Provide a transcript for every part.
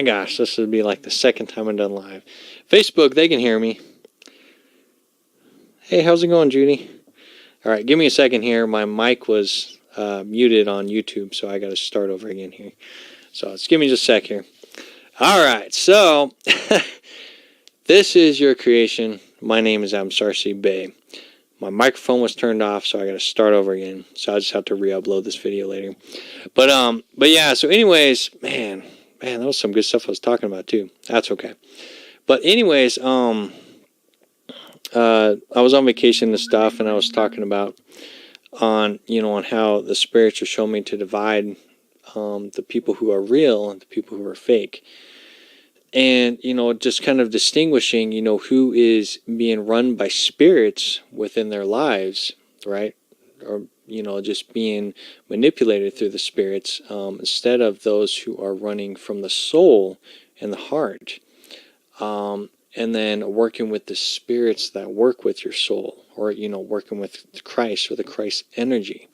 my gosh, this would be like the second time I've done live. Facebook, they can hear me. Hey, how's it going, Judy? All right, give me a second here. My mic was muted on YouTube, so I got to start over again here. So let's give me just a sec here. All right, so this is your creation. My name is Starseed Bey. My microphone was turned off, so I got to start over again. So I just have to re-upload this video later. But yeah. So anyways, man, that was some good stuff I was talking about too. That's okay. But anyways, I was on vacation and stuff, and I was talking about on how the spirits are showing me to divide the people who are real and the people who are fake. And, just kind of distinguishing, who is being run by spirits within their lives, right? Or, just being manipulated through the spirits instead of those who are running from the soul and the heart. And then working with the spirits that work with your soul, or, working with Christ or the Christ energy.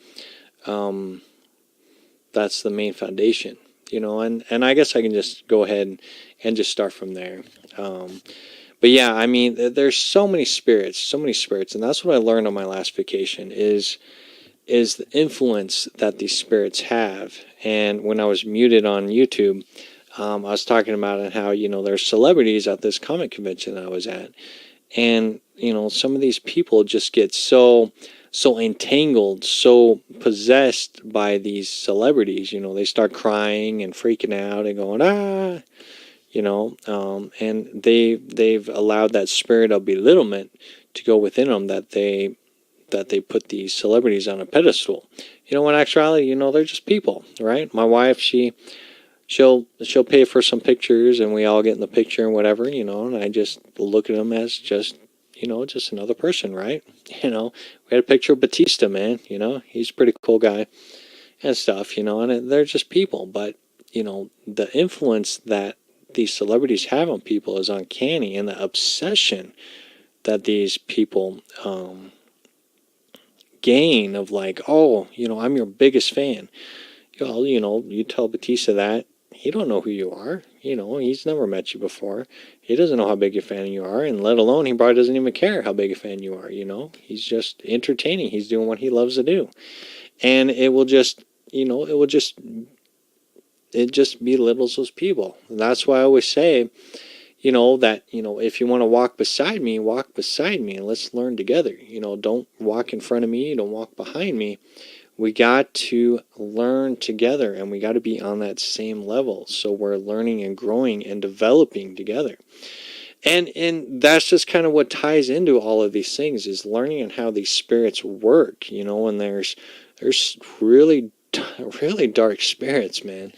That's the main foundation, and I guess I can just go ahead and just start from there. But yeah, I mean, there's so many spirits, and that's what I learned on my last vacation is the influence that these spirits have. And when I was muted on YouTube, I was talking about it, how, there's celebrities at this comic convention that I was at. And, some of these people just get so entangled, so possessed by these celebrities. They start crying and freaking out and going, and they've allowed that spirit of belittlement to go within them, that they put these celebrities on a pedestal. In actuality, they're just people, right? My wife, she'll pay for some pictures, and we all get in the picture and whatever, and I just look at them as just another person, right? We had a picture of Batista, man, he's a pretty cool guy and stuff, and they're just people. But, the influence that these celebrities have on people is uncanny, and the obsession that these people gain of like, oh, I'm your biggest fan. Well, you tell Batista that, he don't know who you are. He's never met you before. He doesn't know how big a fan you are, and let alone he probably doesn't even care how big a fan you are. He's just entertaining. He's doing what he loves to do, and it just belittles those people. And that's why I always say, that if you want to walk beside me, and let's learn together. Don't walk in front of me. Don't walk behind me. We got to learn together, and we got to be on that same level. So we're learning and growing and developing together. And that's just kind of what ties into all of these things, is learning on how these spirits work, and there's really, really dark spirits, man.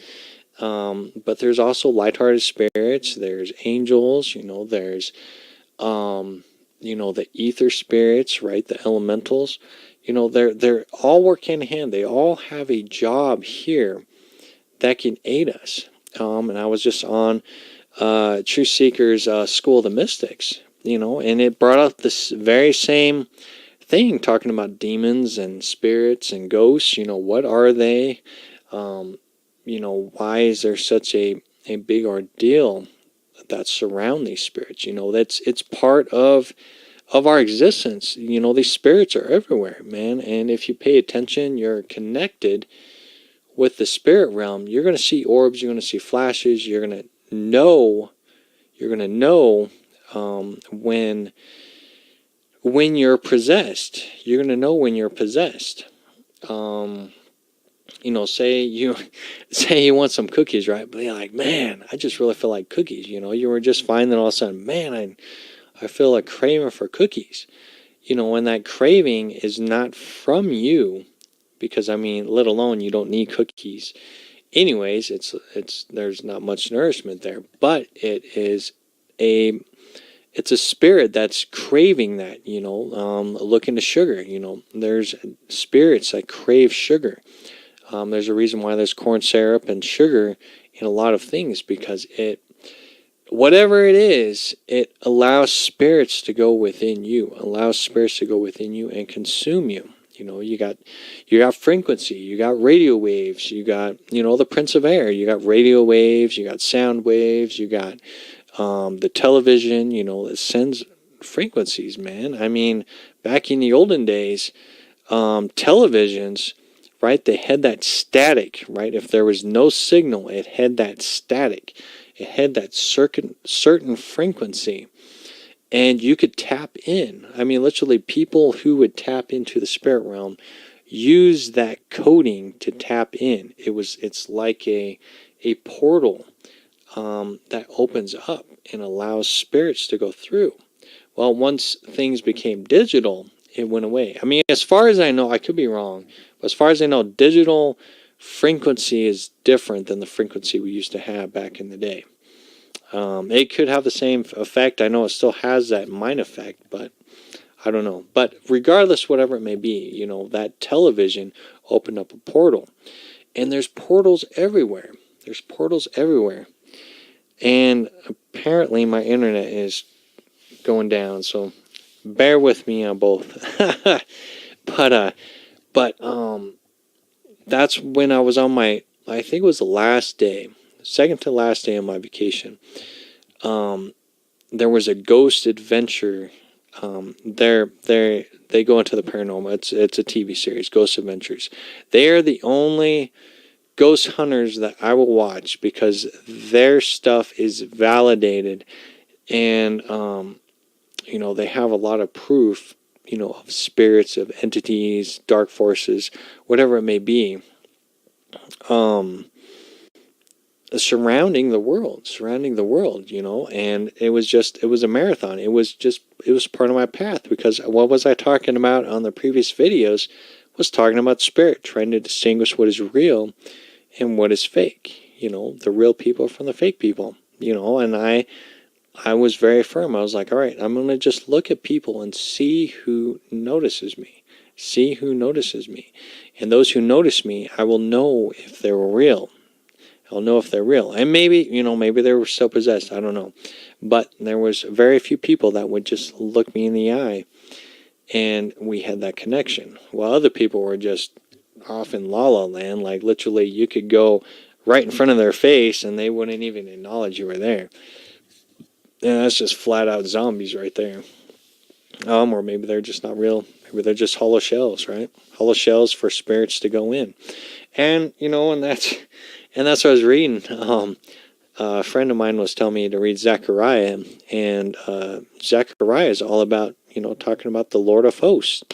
But there's also lighthearted spirits. There's angels, there's, the ether spirits, right? The elementals. They're all work hand in hand. They all have a job here that can aid us. And I was just on Truth Seeker's School of the Mystics, and it brought up this very same thing, talking about demons and spirits and ghosts. What are they? Why is there such a big ordeal that surround these spirits? It's part of our existence. These spirits are everywhere, man. And if you pay attention, you're connected with the spirit realm. You're going to see orbs. You're going to see flashes. You're going to know. When you're possessed. You're going to know when you're possessed. Say you want some cookies, right? But you're like, man, I just really feel like cookies. You were just fine, then all of a sudden, man, I feel a craving for cookies. When that craving is not from you, because let alone you don't need cookies. Anyways, it's there's not much nourishment there, but it's a spirit that's craving that. Looking to sugar. There's spirits that crave sugar. There's a reason why there's corn syrup and sugar in a lot of things, because whatever it is, it allows spirits to go within you, and consume you. You know, you got frequency, you got radio waves, you got, you know, the Prince of Air, you got radio waves, you got sound waves, you got the television, you know, it sends frequencies, man. I mean, back in the olden days, televisions, right, they had that static, right? If there was no signal, it had that static. It had that certain frequency. And you could tap in. I mean, literally, people who would tap into the spirit realm use that coding to tap in. It's like a portal that opens up and allows spirits to go through. Well, once things became digital, it went away. I mean, as far as I know, I could be wrong, but as far as I know, digital frequency is different than the frequency we used to have back in the day. It could have the same effect. I know it still has that mind effect, but I don't know. But regardless, whatever it may be, you know, that television opened up a portal. And there's portals everywhere. There's portals everywhere. And apparently my internet is going down, so bear with me on both. but that's when I was on my, I think it was the last day, second to last day of my vacation. There was a ghost adventure. They go into the paranormal. It's a TV series, Ghost Adventures. They are the only ghost hunters that I will watch because their stuff is validated, and you know, they have a lot of proof, you know, of spirits, of entities, dark forces, whatever it may be. Surrounding the world, you know, and it was a marathon. It was part of my path, because what was I talking about on the previous videos was talking about spirit, trying to distinguish what is real and what is fake, you know, the real people from the fake people, you know. And I was very firm. I was like, all right, I'm going to just look at people and see who notices me, and those who notice me, I will know if they were real. I'll know if they're real. And maybe, you know, maybe they were so possessed. I don't know. But there was very few people that would just look me in the eye, and we had that connection. While other people were just off in la la land. Like, literally, you could go right in front of their face and they wouldn't even acknowledge you were there. And that's just flat out zombies right there. Or maybe they're just not real. Maybe they're just hollow shells, right? Hollow shells for spirits to go in. And, you know, and that's what I was reading. A friend of mine was telling me to read Zechariah, and Zechariah is all about, you know, talking about the Lord of Hosts,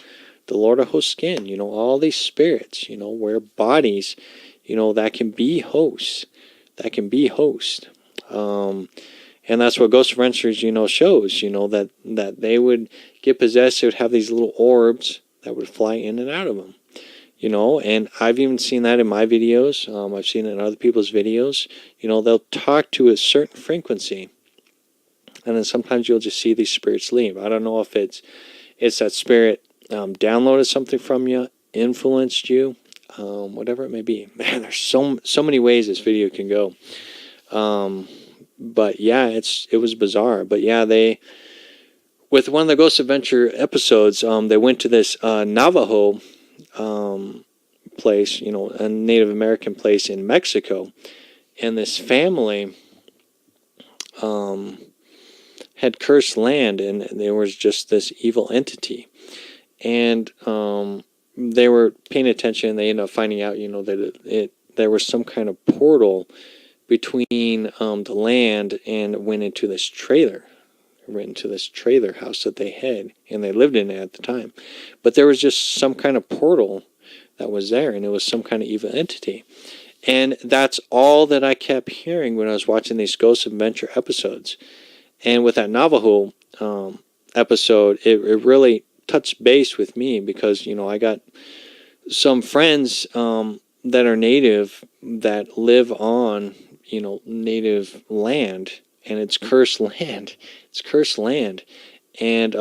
skin, you know, all these spirits, you know, where bodies, you know, that can be hosts. And that's what Ghost Adventures, you know, shows, you know, that they would get possessed. They would have these little orbs that would fly in and out of them. You know, and I've even seen that in my videos. I've seen it in other people's videos. You know, they'll talk to a certain frequency, and then sometimes you'll just see these spirits leave. I don't know if it's that spirit downloaded something from you, influenced you, whatever it may be. Man, there's so many ways this video can go. But yeah, it was bizarre. But yeah, with one of the Ghost Adventure episodes, they went to this Navajo place, you know, a Native American place in Mexico, and this family had cursed land, and there was just this evil entity, and they were paying attention. They ended up finding out, you know, that there was some kind of portal between the land, and went into this trailer. House that they had, and they lived in it at the time. But there was just some kind of portal that was there, and it was some kind of evil entity. And that's all that I kept hearing when I was watching these Ghost Adventure episodes. And with that Navajo episode, it really touched base with me, because, you know, I got some friends that are native, that live on, you know, native land, and it's cursed land. And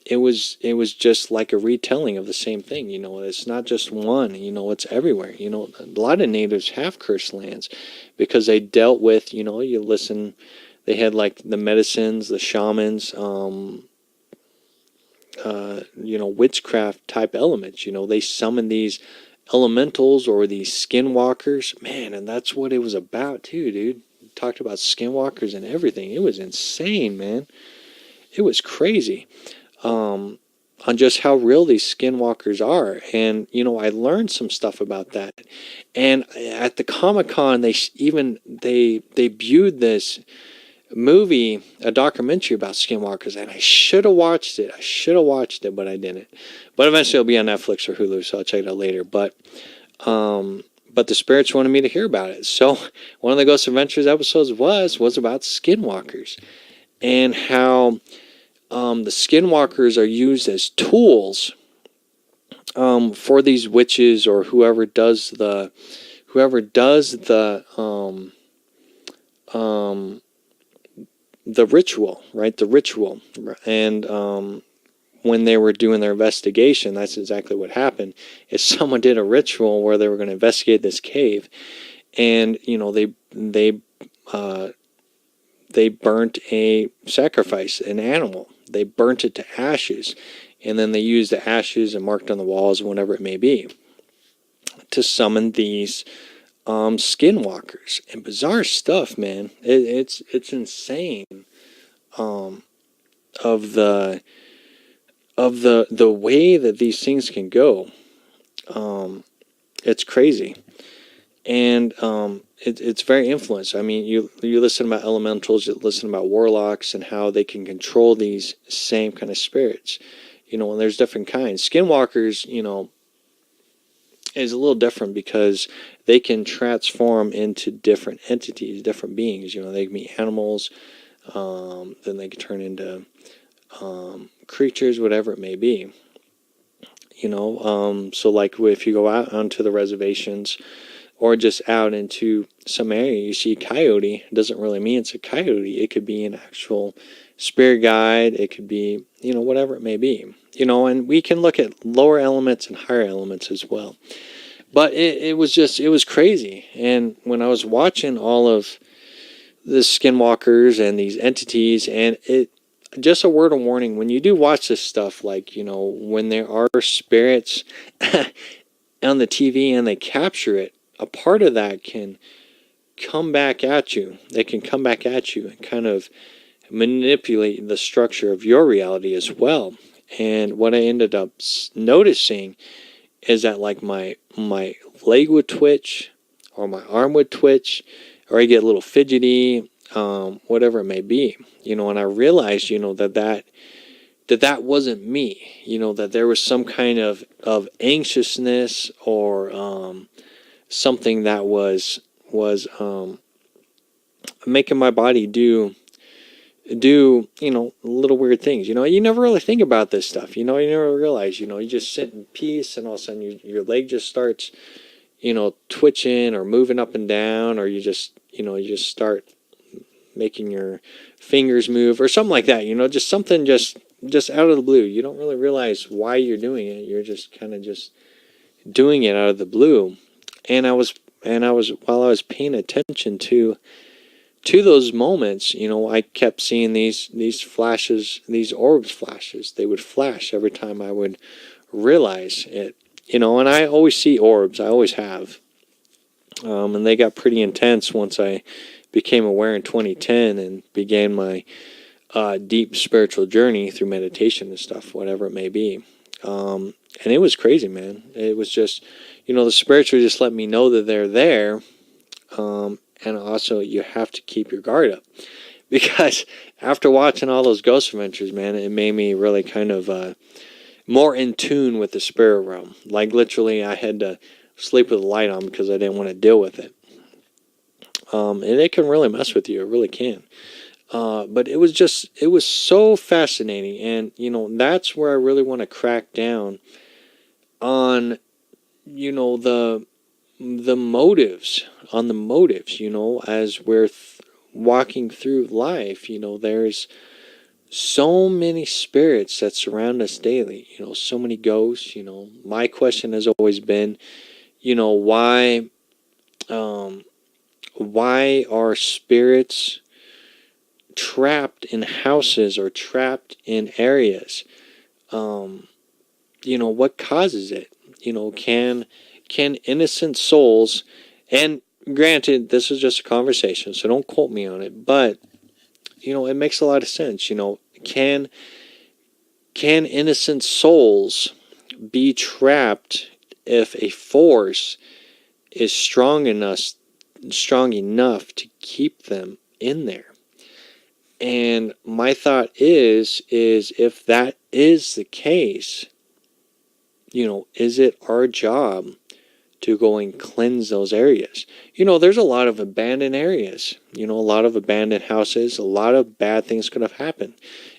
it was just like a retelling of the same thing. You know, it's not just one. You know, it's everywhere. You know, a lot of natives have cursed lands, because they dealt with, you know, you listen, they had like the medicines, the shamans, witchcraft type elements. They summon these elementals or these skinwalkers, man, and that's what it was about too, dude. Talked about skinwalkers and everything. It was insane, man. It was crazy. On just how real these skinwalkers are. And, I learned some stuff about that. And at the Comic-Con, they debuted this movie, a documentary about skinwalkers, and I should have watched it. But I didn't. But eventually it'll be on Netflix or Hulu, so I'll check it out later. But the spirits wanted me to hear about it. So one of the Ghost Adventures episodes was about skinwalkers and how the skinwalkers are used as tools for these witches or whoever does the ritual, right? The ritual. And when they were doing their investigation, that's exactly what happened. Is someone did a ritual where they were going to investigate this cave, and they burnt a sacrifice, an animal. They burnt it to ashes, and then they used the ashes and marked on the walls, whatever it may be, to summon these skinwalkers. And bizarre stuff, man. It's insane. Of the way that these things can go. It's crazy. And it's very influenced. I mean, you listen about elementals, you listen about warlocks and how they can control these same kind of spirits. And there's different kinds. Skinwalkers, is a little different because they can transform into different entities, different beings. They can be animals, then they can turn into creatures, whatever it may be. So like if you go out onto the reservations or just out into some area, you see a coyote. It doesn't really mean it's a coyote. It could be an actual spirit guide. It could be, whatever it may be. And we can look at lower elements and higher elements as well. But it was crazy. And when I was watching all of the skinwalkers and these entities, and just a word of warning, when you do watch this stuff, like, when there are spirits on the TV and they capture it, a part of that can come back at you. They can come back at you and kind of manipulate the structure of your reality as well. And what I ended up noticing is that like my leg would twitch or my arm would twitch or I get a little fidgety, whatever it may be. And I realized, that wasn't me, that there was some kind of anxiousness or something that was making my body do little weird things. You never really think about this stuff. You never realize. You just sit in peace, and all of a sudden your leg just starts twitching or moving up and down, or you just start making your fingers move or something like that. Just something just out of the blue. You don't really realize why you're doing it. You're just kind of just doing it out of the blue. And I was while I was paying attention to those moments, I kept seeing these flashes, these orbs flashes. They would flash every time I would realize it. And I always see orbs. I always have. And they got pretty intense once I became aware in 2010 and began my deep spiritual journey through meditation and stuff, whatever it may be. And it was crazy, man. It was just, the spiritual just let me know that they're there. And also, you have to keep your guard up. Because after watching all those Ghost Adventures, man, it made me really kind of more in tune with the spirit realm. Like, literally, I had to sleep with the light on because I didn't want to deal with it. And it can really mess with you. It really can. But it was so fascinating. And, that's where I really want to crack down on, the motives, as we're walking through life. There's so many spirits that surround us daily, so many ghosts. My question has always been, why are spirits trapped in houses or trapped in areas? What causes it? Can innocent souls, and granted, this is just a conversation, so don't quote me on it, but, it makes a lot of sense. Can innocent souls be trapped if a force is strong enough to keep them in there? And my thought is if that is the case, is it our job to go and cleanse those areas? There's a lot of abandoned areas, a lot of abandoned houses, a lot of bad things could have happened,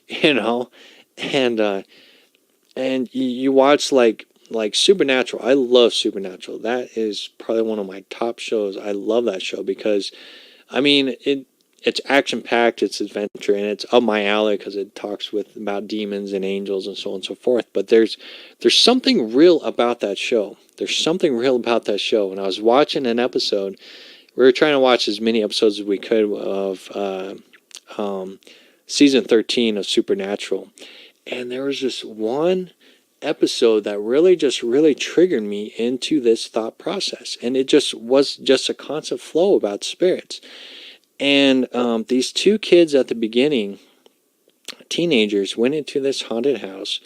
and you watch like Supernatural. I love Supernatural. That is probably one of my top shows. I love that show because, it's action packed, it's adventure, and it's up my alley because it talks about demons and angels and so on and so forth. But there's something real about that show. There's something real about that show. And I was watching an episode. We were trying to watch as many episodes as we could of season 13 of Supernatural, and there was this one episode that really triggered me into this thought process, and it was just a constant flow about spirits. And these two kids at the beginning, teenagers, went into this haunted house.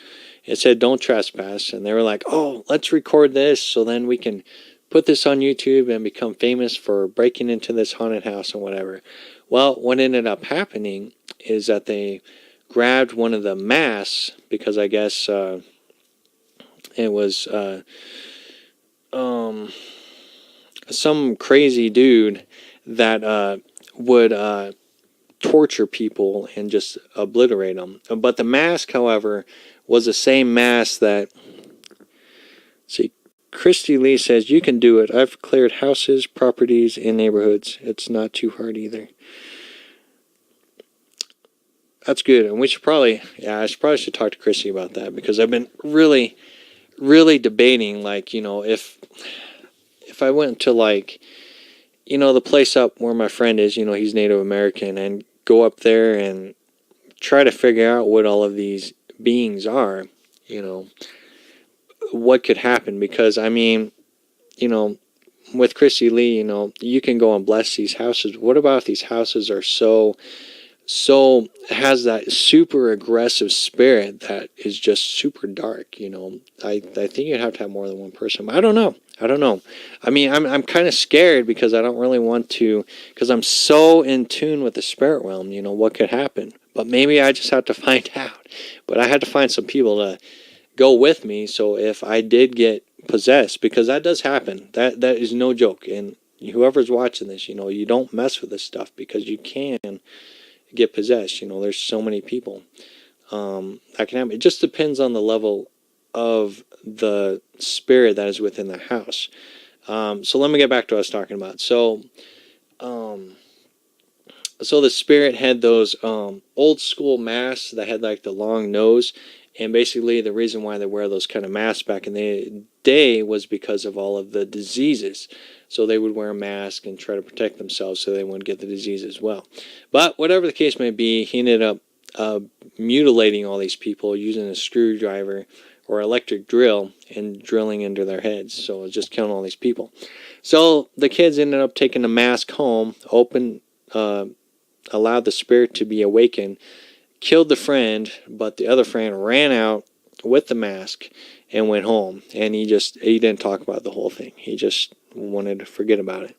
It said don't trespass, and they were like, oh, let's record this so then we can put this on YouTube and become famous for breaking into this haunted house and whatever. Well, what ended up happening is that they grabbed one of the masks, because I guess it was some crazy dude that would torture people and just obliterate them. But the mask, however, was the same mask that... See, Christy Lee says, you can do it. I've cleared houses, properties, and neighborhoods. It's not too hard either. That's good. And we should probably... Yeah, I probably should talk to Christy about that, because I've been really debating, like, if I went to, like, the place up where my friend is, he's Native American, and go up there and try to figure out what all of these beings are, what could happen. Because, with Christy Lee, you can go and bless these houses. What about if these houses are so has that super aggressive spirit that is just super dark? I think you'd have to have more than one person. I don't know. I'm kind of scared, because I don't really want to, because I'm so in tune with the spirit realm, what could happen. But maybe I just have to find out. But I had to find some people to go with me, so if I did get possessed, because that does happen, that is no joke. And whoever's watching this, you don't mess with this stuff, because you can get possessed. There's so many people that can happen. It just depends on the level of the spirit that is within the house. So let me get back to what I was talking about. So the spirit had those old school masks that had like the long nose, and basically the reason why they wear those kind of masks back in the day was because of all of the diseases. So they would wear a mask and try to protect themselves so they wouldn't get the disease as well. But whatever the case may be, he ended up mutilating all these people using a screwdriver or electric drill and drilling into their heads. So it was just killing all these people. So the kids ended up taking the mask home, allowed the spirit to be awakened, killed the friend, but the other friend ran out with the mask and went home. And he didn't talk about the whole thing. He just wanted to forget about it.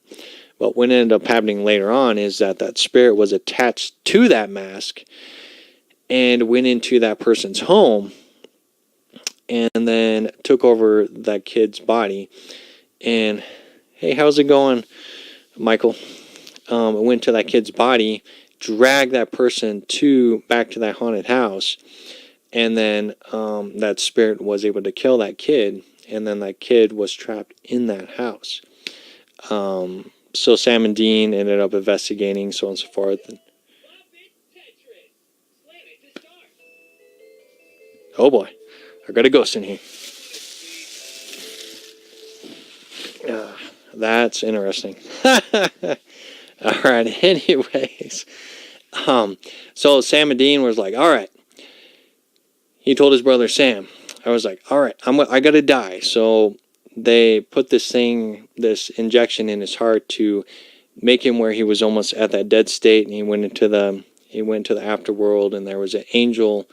But what ended up happening later on is that spirit was attached to that mask and went into that person's home and then took over that kid's body. And, hey, how's it going, Michael? Went to that kid's body, dragged that person back to that haunted house, and then that spirit was able to kill that kid, and then that kid was trapped in that house. So Sam and Dean ended up investigating, so on and so forth. Oh boy, I got a ghost in here. That's interesting. All right, anyways. So Sam and Dean was like, all right, he told his brother Sam. I was like, all right, I got to die. So they put this injection in his heart to make him where he was almost at that dead state, and he went to the afterworld, and there was an angel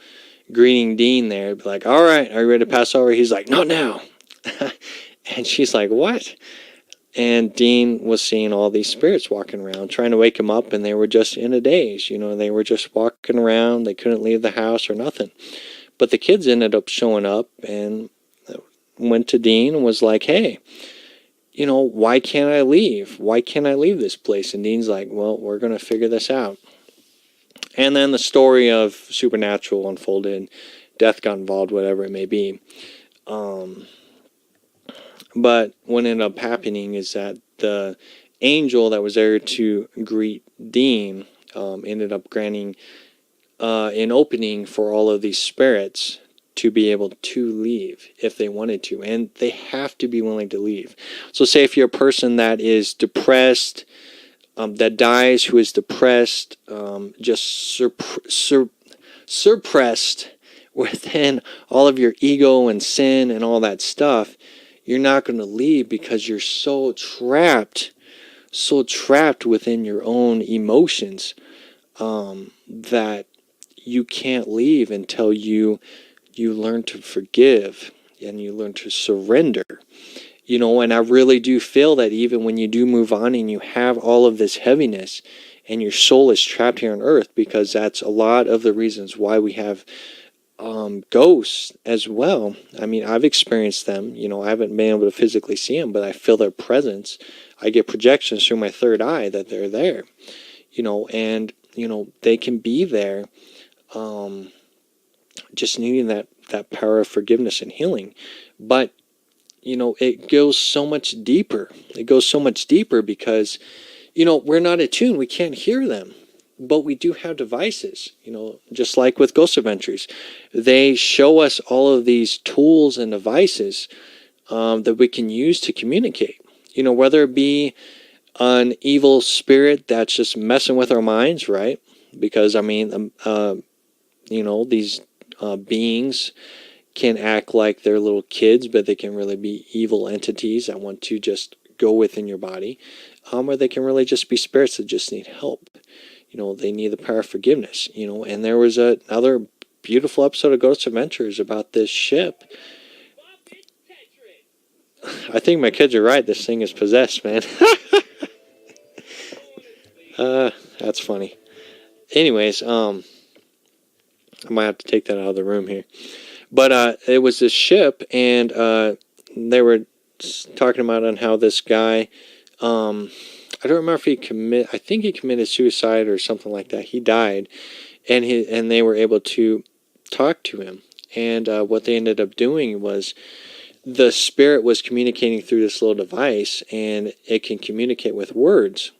greeting Dean there, be like, all right, are you ready to pass over? He's like, not now. And she's like, what? And Dean was seeing all these spirits walking around, trying to wake him up, and they were just in a daze. They were just walking around. They couldn't leave the house or nothing. But the kids ended up showing up and went to Dean and was like, hey, why can't I leave? Why can't I leave this place? And Dean's like, well, we're going to figure this out. And then the story of Supernatural unfolded, death got involved, whatever it may be. But what ended up happening is that the angel that was there to greet Dean ended up granting an opening for all of these spirits to be able to leave if they wanted to. And they have to be willing to leave. So say if you're a person that is depressed, that dies, who is depressed, just suppressed within all of your ego and sin and all that stuff, you're not going to leave because you're so trapped within your own emotions that you can't leave until you learn to forgive and you learn to surrender. And I really do feel that even when you do move on and you have all of this heaviness and your soul is trapped here on earth, because that's a lot of the reasons why we have ghosts as well. I mean, I've experienced them. I haven't been able to physically see them, but I feel their presence. I get projections through my third eye that they're there, and, they can be there just needing that power of forgiveness and healing. But it goes so much deeper. It goes so much deeper because, we're not attuned. We can't hear them. But we do have devices, just like with Ghost Adventures. They show us all of these tools and devices that we can use to communicate. Whether it be an evil spirit that's just messing with our minds, right? Because, I mean, these beings can act like they're little kids, but they can really be evil entities that want to just go within your body, or they can really just be spirits that just need help. They need the power of forgiveness. And there was another beautiful episode of Ghost Adventures about this ship. I think my kids are right. This thing is possessed, man. That's funny. Anyways, I might have to take that out of the room here. But it was this ship, and they were talking about on how this guy, I don't remember if I think he committed suicide or something like that. He died, and they were able to talk to him. And what they ended up doing was the spirit was communicating through this little device, and it can communicate with words.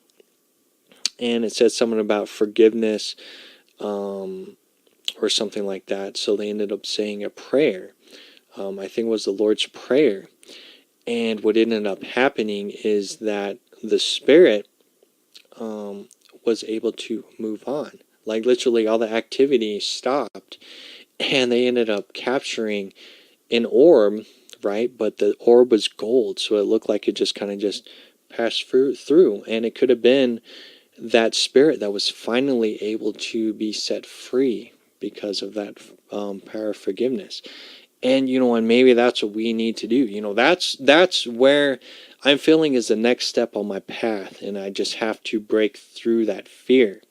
And it said something about forgiveness, or something like that. So they ended up saying a prayer. I think it was the Lord's Prayer. And what ended up happening is that the spirit was able to move on. Like literally all the activity stopped, and they ended up capturing an orb, right? But the orb was gold, so it looked like it just kind of just passed through. And it could have been that spirit that was finally able to be set free because of that power of forgiveness. And and maybe that's what we need to do. That's where I'm feeling is the next step on my path, and I just have to break through that fear.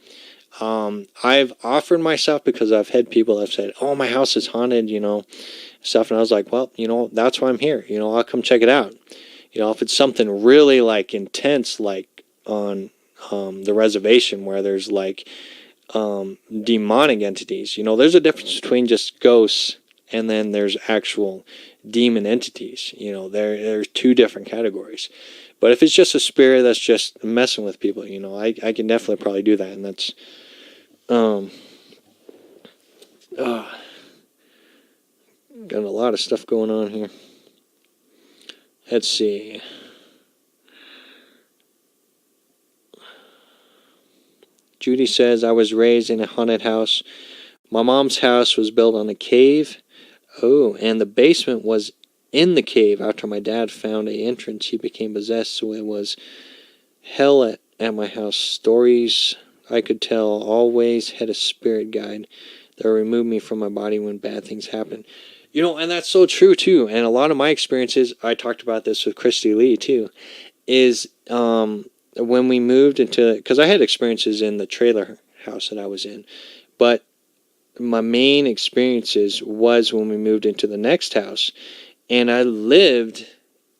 I've offered myself, because I've had people that have said, "Oh, my house is haunted," stuff, and I was like, "Well, that's why I'm here. I'll come check it out. If it's something really like intense, like on the reservation where there's like demonic entities. There's a difference between just ghosts and then there's actual demon entities. There's two different categories. But if it's just a spirit that's just messing with people, I can definitely probably do that. And that's got a lot of stuff going on here. Let's see. Judy says, I was raised in a haunted house My mom's house was built on a cave. Oh, and the basement was in the cave. After my dad found a entrance, he became possessed. So it was hell at my house. Stories I could tell always had a spirit guide that removed me from my body when bad things happen. You know, and that's so true too. And a lot of my experiences, I talked about this with Christy Lee too, is when we moved into, because I had experiences in the trailer house that I was in, but my main experiences was when we moved into the next house, and I lived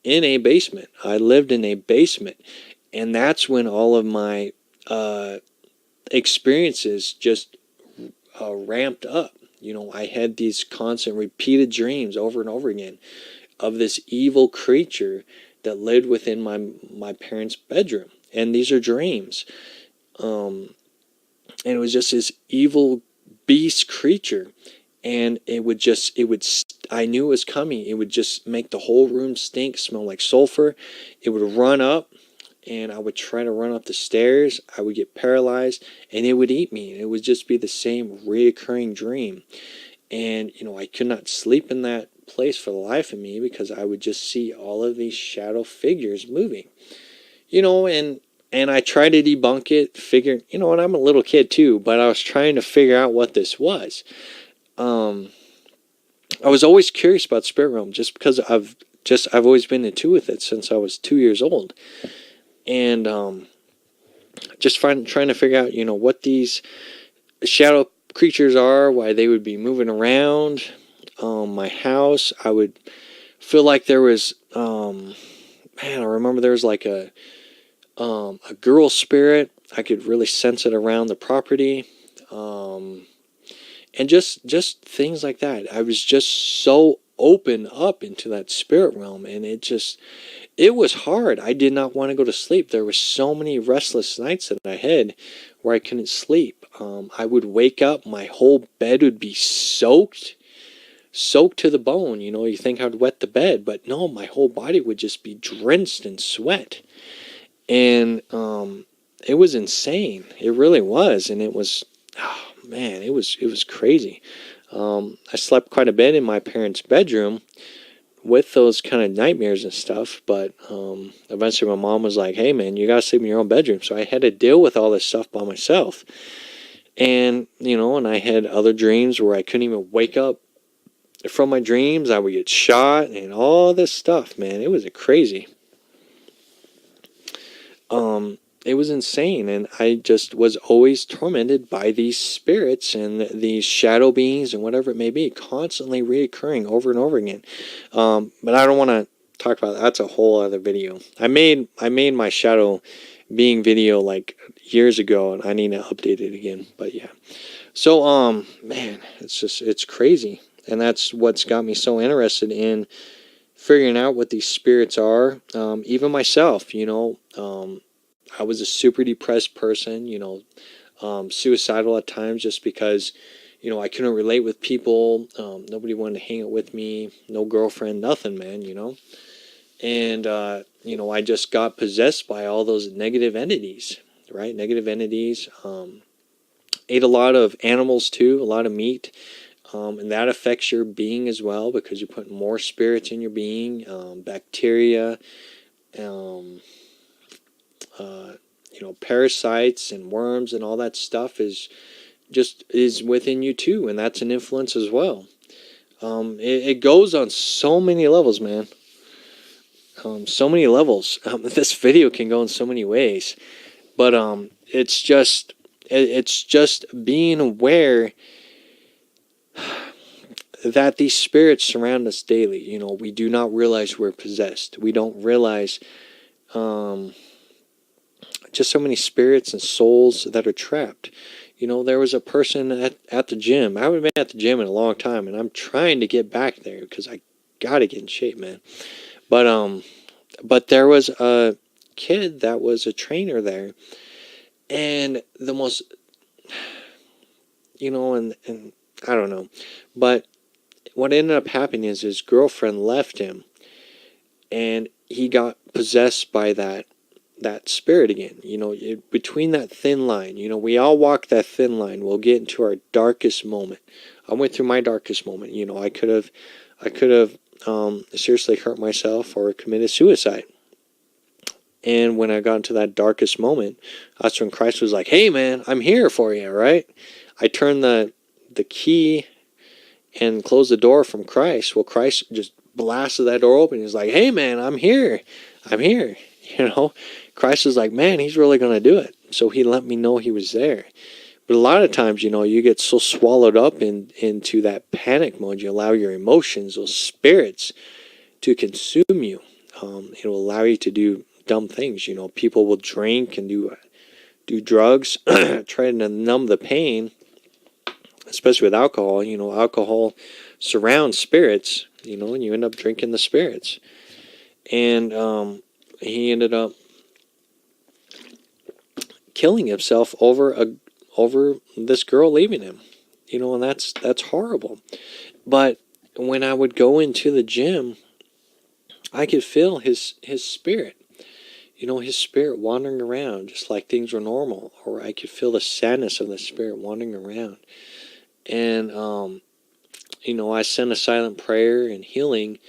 in a basement. And that's when all of my experiences just ramped up. You know, I had these constant repeated dreams over and over again of this evil creature that lived within my parents' bedroom. And these are dreams. And it was just this evil beast creature. And I knew it was coming. It would just make the whole room stink, smell like sulfur. It would run up, and I would try to run up the stairs. I would get paralyzed, and it would eat me. It would just be the same reoccurring dream. And, you know, I could not sleep in that place for the life of me because I would just see all of these shadow figures moving. You know, and I tried to debunk it, figuring, you know, and I'm a little kid too, but I was trying to figure out what this was. I was always curious about spirit realm just because I've always been in tune with it since I was 2 years old. And just trying to figure out, you know, what these shadow creatures are, why they would be moving around my house. I would feel like there was, I remember there was like a girl spirit. I could really sense it around the property. And just things like that. I was just so open up into that spirit realm, and it was hard. I did not want to go to sleep. There were so many restless nights that I had where I couldn't sleep. I would wake up, my whole bed would be soaked to the bone. You know, you think I'd wet the bed, but no, my whole body would just be drenched in sweat. And it was insane. It really was. And it was, oh man, it was crazy. I slept quite a bit in my parents' bedroom with those kind of nightmares and stuff, but eventually my mom was like, hey man, you gotta sleep in your own bedroom. So I had to deal with all this stuff by myself. And, you know, and I had other dreams where I couldn't even wake up from my dreams. I would get shot and all this stuff, man. It was crazy. It was insane, and I just was always tormented by these spirits and these shadow beings and whatever it may be, constantly reoccurring over and over again. But I don't want to talk about that. That's a whole other video. I made my shadow being video like years ago, and I need to update it again. But yeah, so man, it's crazy, and that's what's got me so interested in figuring out what these spirits are. Even myself, you know. I was a super depressed person, you know, suicidal at times just because, you know, I couldn't relate with people. Nobody wanted to hang out with me. No girlfriend, nothing, man, you know. And, you know, I just got possessed by all those negative entities, right? Negative entities. Ate a lot of animals too, a lot of meat. And that affects your being as well because you put more spirits in your being, bacteria, you know, parasites and worms and all that stuff is within you too, and that's an influence as well. It goes on so many levels, man. So many levels. This video can go in so many ways, but it's just being aware that these spirits surround us daily. You know, we do not realize we're possessed. We don't realize just so many spirits and souls that are trapped. You know, there was a person at the gym. I haven't been at the gym in a long time, and I'm trying to get back there because I gotta get in shape, man. But there was a kid that was a trainer there, and the most, you know, and I don't know, but what ended up happening is his girlfriend left him, and he got possessed by that that spirit again. Between that thin line, we all walk that thin line. We'll get into our darkest moment. I went through my darkest moment. I could have seriously hurt myself or committed suicide. And when I got into that darkest moment, that's when Christ was like, "Hey, man, I'm here for you." Right? I turned the key and closed the door from Christ. Well, Christ just blasted that door open. He's like, "Hey, man, I'm here. I'm here." Christ was like, "Man, he's really going to do it." So he let me know he was there. But a lot of times, you get so swallowed up into that panic mode. You allow your emotions, those spirits, to consume you. It'll allow you to do dumb things. People will drink and do drugs, trying to numb the pain, especially with alcohol. Alcohol surrounds spirits, and you end up drinking the spirits. And he ended up killing himself over this girl leaving him. And that's horrible. But when I would go into the gym, I could feel his spirit. His spirit wandering around just like things were normal. Or I could feel the sadness of the spirit wandering around. And, I sent a silent prayer and healing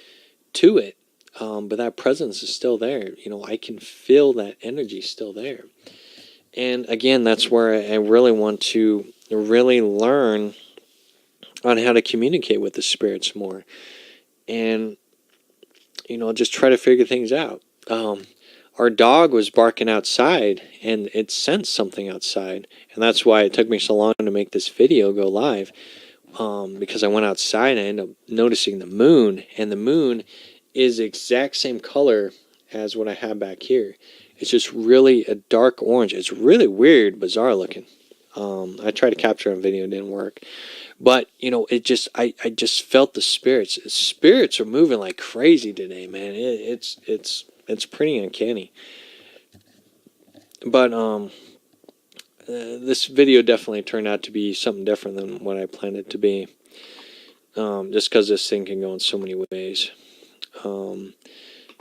to it. But that presence is still there. I can feel that energy still there. And again, that's where I really want to really learn on how to communicate with the spirits more. And, just try to figure things out. Our dog was barking outside, and it sensed something outside. And that's why it took me so long to make this video go live. Because I went outside and I ended up noticing the moon. And the moon is the exact same color as what I have back here. It's just really a dark orange. It's really weird, bizarre looking. I tried to capture it on video, it didn't work. But, it just, I just felt the spirits. Spirits are moving like crazy today, man. It's pretty uncanny. But, this video definitely turned out to be something different than what I planned it to be. Just because this thing can go in so many ways.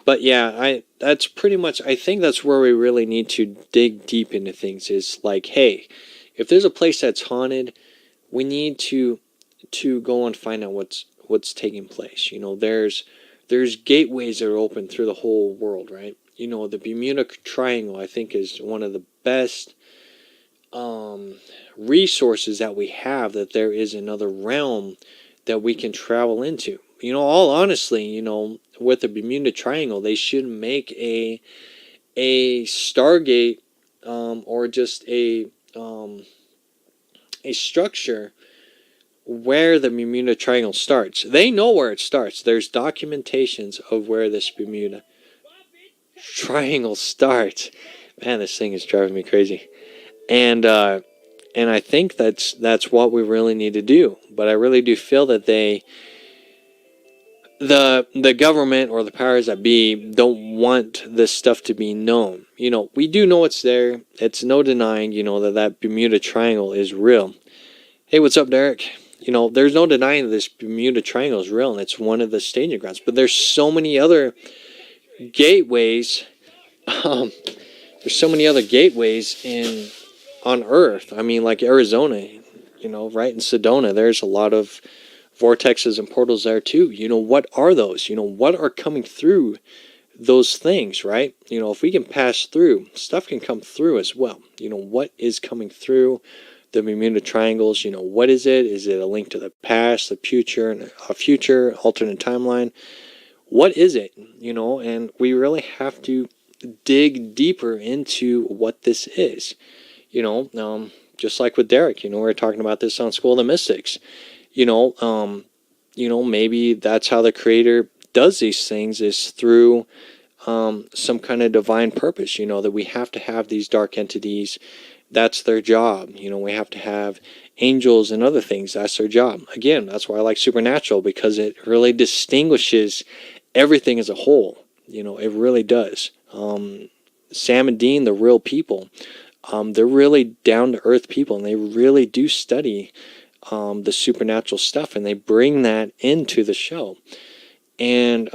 But yeah, that's pretty much, I think that's where we really need to dig deep into things, is like, hey, if there's a place that's haunted, we need to go and find out what's taking place. There's gateways that are open through the whole world, right? The Bermuda Triangle, I think, is one of the best resources that we have, that there is another realm that we can travel into. All honestly, with the Bermuda Triangle, they should make a Stargate, or just a structure where the Bermuda Triangle starts. They know where it starts. There's documentations of where this Bermuda Triangle starts. Man, this thing is driving me crazy. And I think that's what we really need to do. But I really do feel that the government or the powers that be don't want this stuff to be known. We do know it's there. It's no denying, that Bermuda Triangle is real. Hey, what's up, Derek? There's no denying that this Bermuda Triangle is real, and it's one of the staging grounds. But there's so many other gateways. There's so many other gateways on Earth. I mean, like Arizona, right in Sedona, there's a lot of vortexes and portals there too. What are those? What are coming through those things, right? If we can pass through, stuff can come through as well. What is coming through the Bermuda Triangles? What is it? Is it a link to the past, the future, alternate timeline? What is it? And we really have to dig deeper into what this is. Just like with Derek, we're talking about this on School of the Mystics. Maybe that's how the Creator does these things, is through some kind of divine purpose. That we have to have these dark entities. That's their job. We have to have angels and other things. That's their job. Again, that's why I like Supernatural, because it really distinguishes everything as a whole. It really does. Sam and Dean, the real people, they're really down-to-earth people, and they really do study the supernatural stuff, and they bring that into the show. And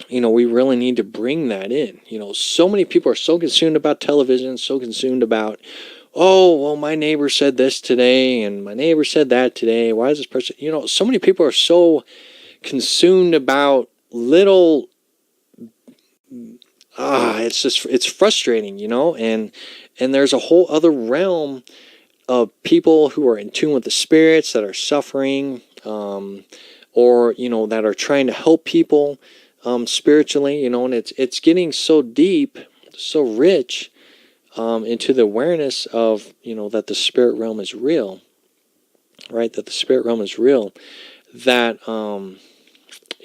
we really need to bring that in. So many people are so consumed about television, so consumed about, oh, well, my neighbor said this today and my neighbor said that today. Why is this person, so many people are so consumed about little, it's frustrating, and there's a whole other realm of people who are in tune with the spirits that are suffering, or that are trying to help people spiritually, and it's getting so deep, so rich, into the awareness of that the spirit realm is real, right? That the spirit realm is real. That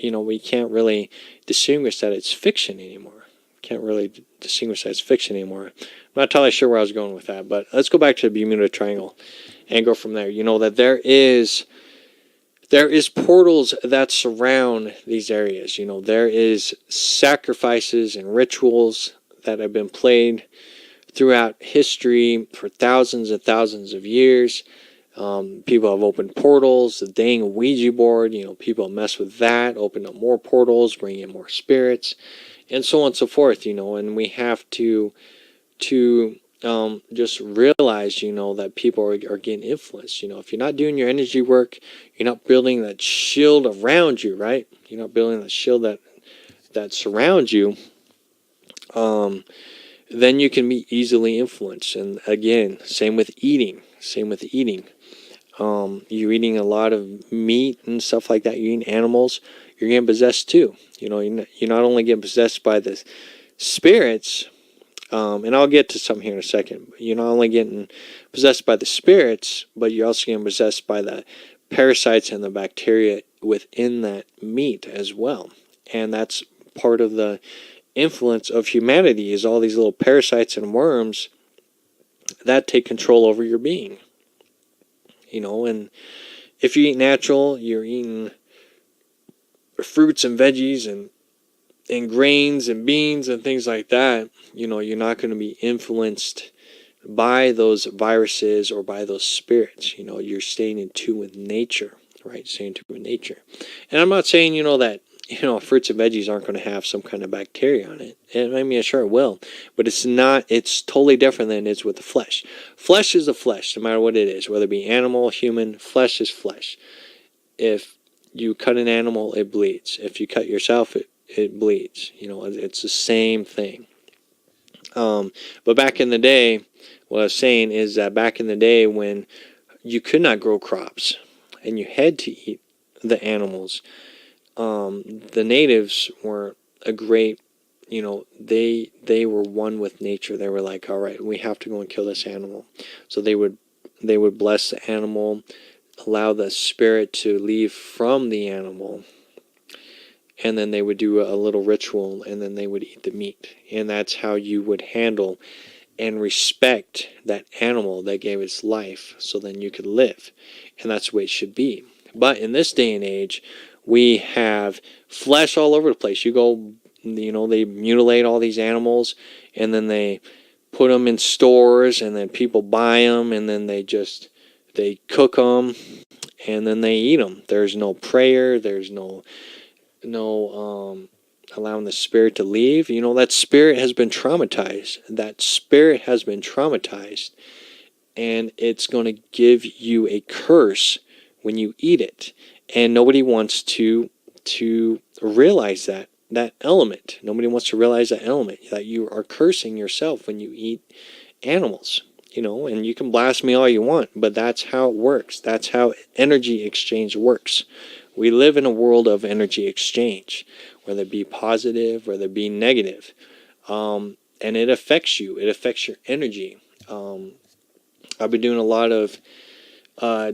we can't really distinguish that it's fiction anymore. Can't really distinguish that it's fiction anymore. I'm not entirely sure where I was going with that, but let's go back to the Bermuda Triangle and go from there. That there is portals that surround these areas. There is sacrifices and rituals that have been played throughout history for thousands and thousands of years. People have opened portals, the dang Ouija board, people mess with that, open up more portals, bring in more spirits, and so on and so forth, and we have to just realize, that people are getting influenced. If you're not doing your energy work, you're not building that shield around you, right? You're not building that shield that surrounds you, then you can be easily influenced. And again, same with eating. You're eating a lot of meat and stuff like that. You're eating animals. You're getting possessed too. You're not only getting possessed by the spirits, and I'll get to some here in a second. You're not only getting possessed by the spirits, but you're also getting possessed by the parasites and the bacteria within that meat as well. And that's part of the influence of humanity, is all these little parasites and worms that take control over your being. And if you eat natural, you're eating fruits and veggies and grains and beans and things like that, you're not going to be influenced by those viruses or by those spirits. You're staying in tune with nature, right? Staying in tune with nature. And I'm not saying, that, fruits and veggies aren't going to have some kind of bacteria on it. And I mean, sure it will, but it's totally different than it is with the flesh. Flesh is the flesh, no matter what it is, whether it be animal, human, flesh is flesh. If you cut an animal, it bleeds. If you cut yourself, it bleeds. It's the same thing. But back in the day, what I was saying is that back in the day when you could not grow crops and you had to eat the animals, the natives were a great, they were one with nature. They were like, all right, we have to go and kill this animal. So they would bless the animal, allow the spirit to leave from the animal, and then they would do a little ritual, and then they would eat the meat. And that's how you would handle and respect that animal that gave its life, so then you could live. And that's the way it should be. But in this day and age, we have flesh all over the place. You go, they mutilate all these animals, and then they put them in stores, and then people buy them, and then they cook them, and then they eat them. There's no prayer. There's no allowing the spirit to leave. That spirit has been traumatized. And it's going to give you a curse when you eat it. And nobody wants to realize that element. Nobody wants to realize that element, that you are cursing yourself when you eat animals. And you can blast me all you want, but that's how it works. That's how energy exchange works. We live in a world of energy exchange, whether it be positive, whether it be negative. And it affects you. It affects your energy. I've been doing a lot of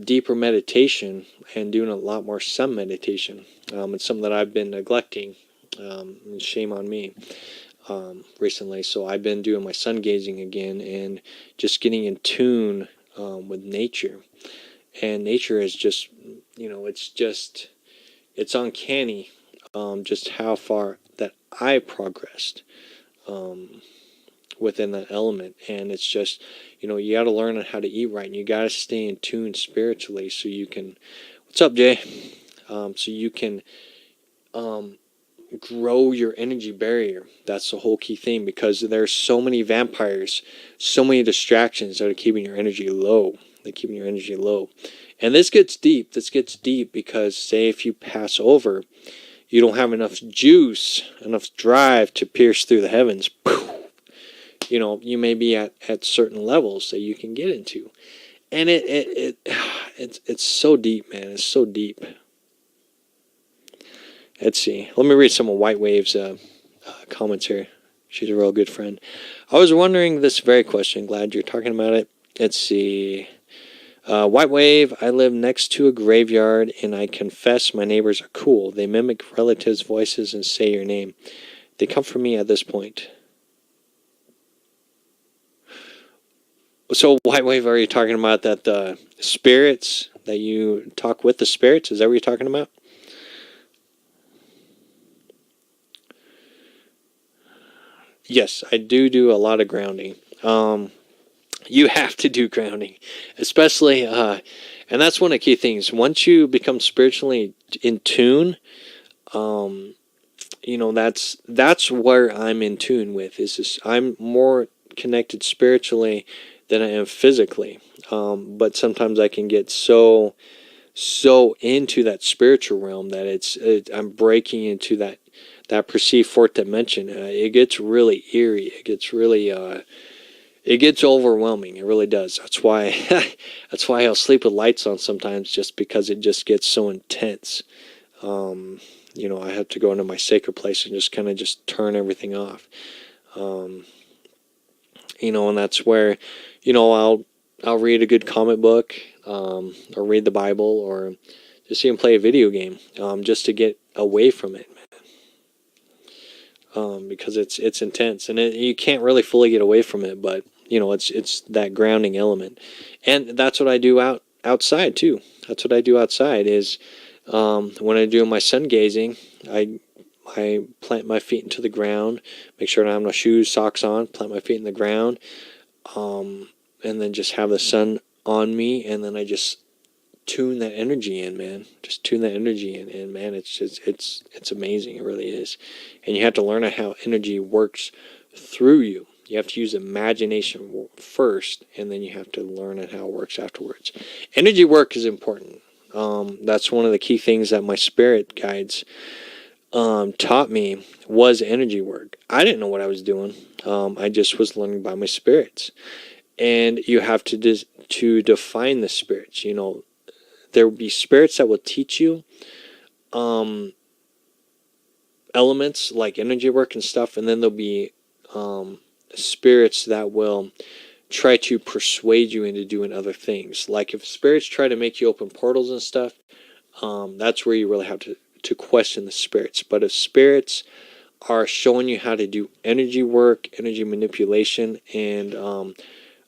deeper meditation and doing a lot more sun meditation. It's something that I've been neglecting. Shame on me. Recently. So I've been doing my sun gazing again and just getting in tune with nature. And nature is just, it's uncanny just how far that I progressed within that element. And it's just, you got to learn how to eat right, and you got to stay in tune spiritually so you can, what's up, Jay? So you can grow your energy barrier. That's the whole key thing, because there's so many vampires, so many distractions that are keeping your energy low. They're keeping your energy low. And this gets deep. This gets deep because, say, if you pass over, you don't have enough juice, enough drive to pierce through the heavens. You know, you may be at certain levels that you can get into. And it's so deep, man. It's so deep. Let's see. Let me read some of White Wave's comments here. She's a real good friend. I was wondering this very question. Glad you're talking about it. Let's see. White Wave, I live next to a graveyard, and I confess my neighbors are cool. They mimic relatives' voices and say your name. They come for me at this point. So, White Wave, are you talking about that the spirits, that you talk with the spirits? Is that what you're talking about? Yes, I do a lot of grounding. You have to do grounding, especially, and that's one of the key things. Once you become spiritually in tune, you know, that's where I'm in tune with. Is this, I'm more connected spiritually than I am physically. But sometimes I can get so into that spiritual realm that I'm breaking into that perceived fourth dimension. It gets really eerie. It gets really it gets overwhelming. It really does. That's why that's why I'll sleep with lights on sometimes, just because it just gets so intense. You know, I have to go into my sacred place and just kind of just turn everything off. You know, and that's where, you know, I'll read a good comic book, or read the Bible, or just even play a video game, just to get away from it, because it's intense, and you can't really fully get away from it. But you know, it's that grounding element, and that's what I do outside too. That's what I do outside is, when I do my sun gazing, I plant my feet into the ground, make sure I don't have no shoes, socks on, plant my feet in the ground, and then just have the sun on me, and then I just tune that energy in, man. Just tune that energy in, and man, it's amazing. It really is. And you have to learn how energy works through you. You have to use imagination first, and then you have to learn how it works afterwards. Energy work is important. That's one of the key things that my spirit guides taught me, was energy work. I didn't know what I was doing. I just was learning by my spirits. And you have to define the spirits. You know, there will be spirits that will teach you elements like energy work and stuff, and then there'll be spirits that will try to persuade you into doing other things. Like if spirits try to make you open portals and stuff, that's where you really have to question the spirits. But if spirits are showing you how to do energy work, energy manipulation, and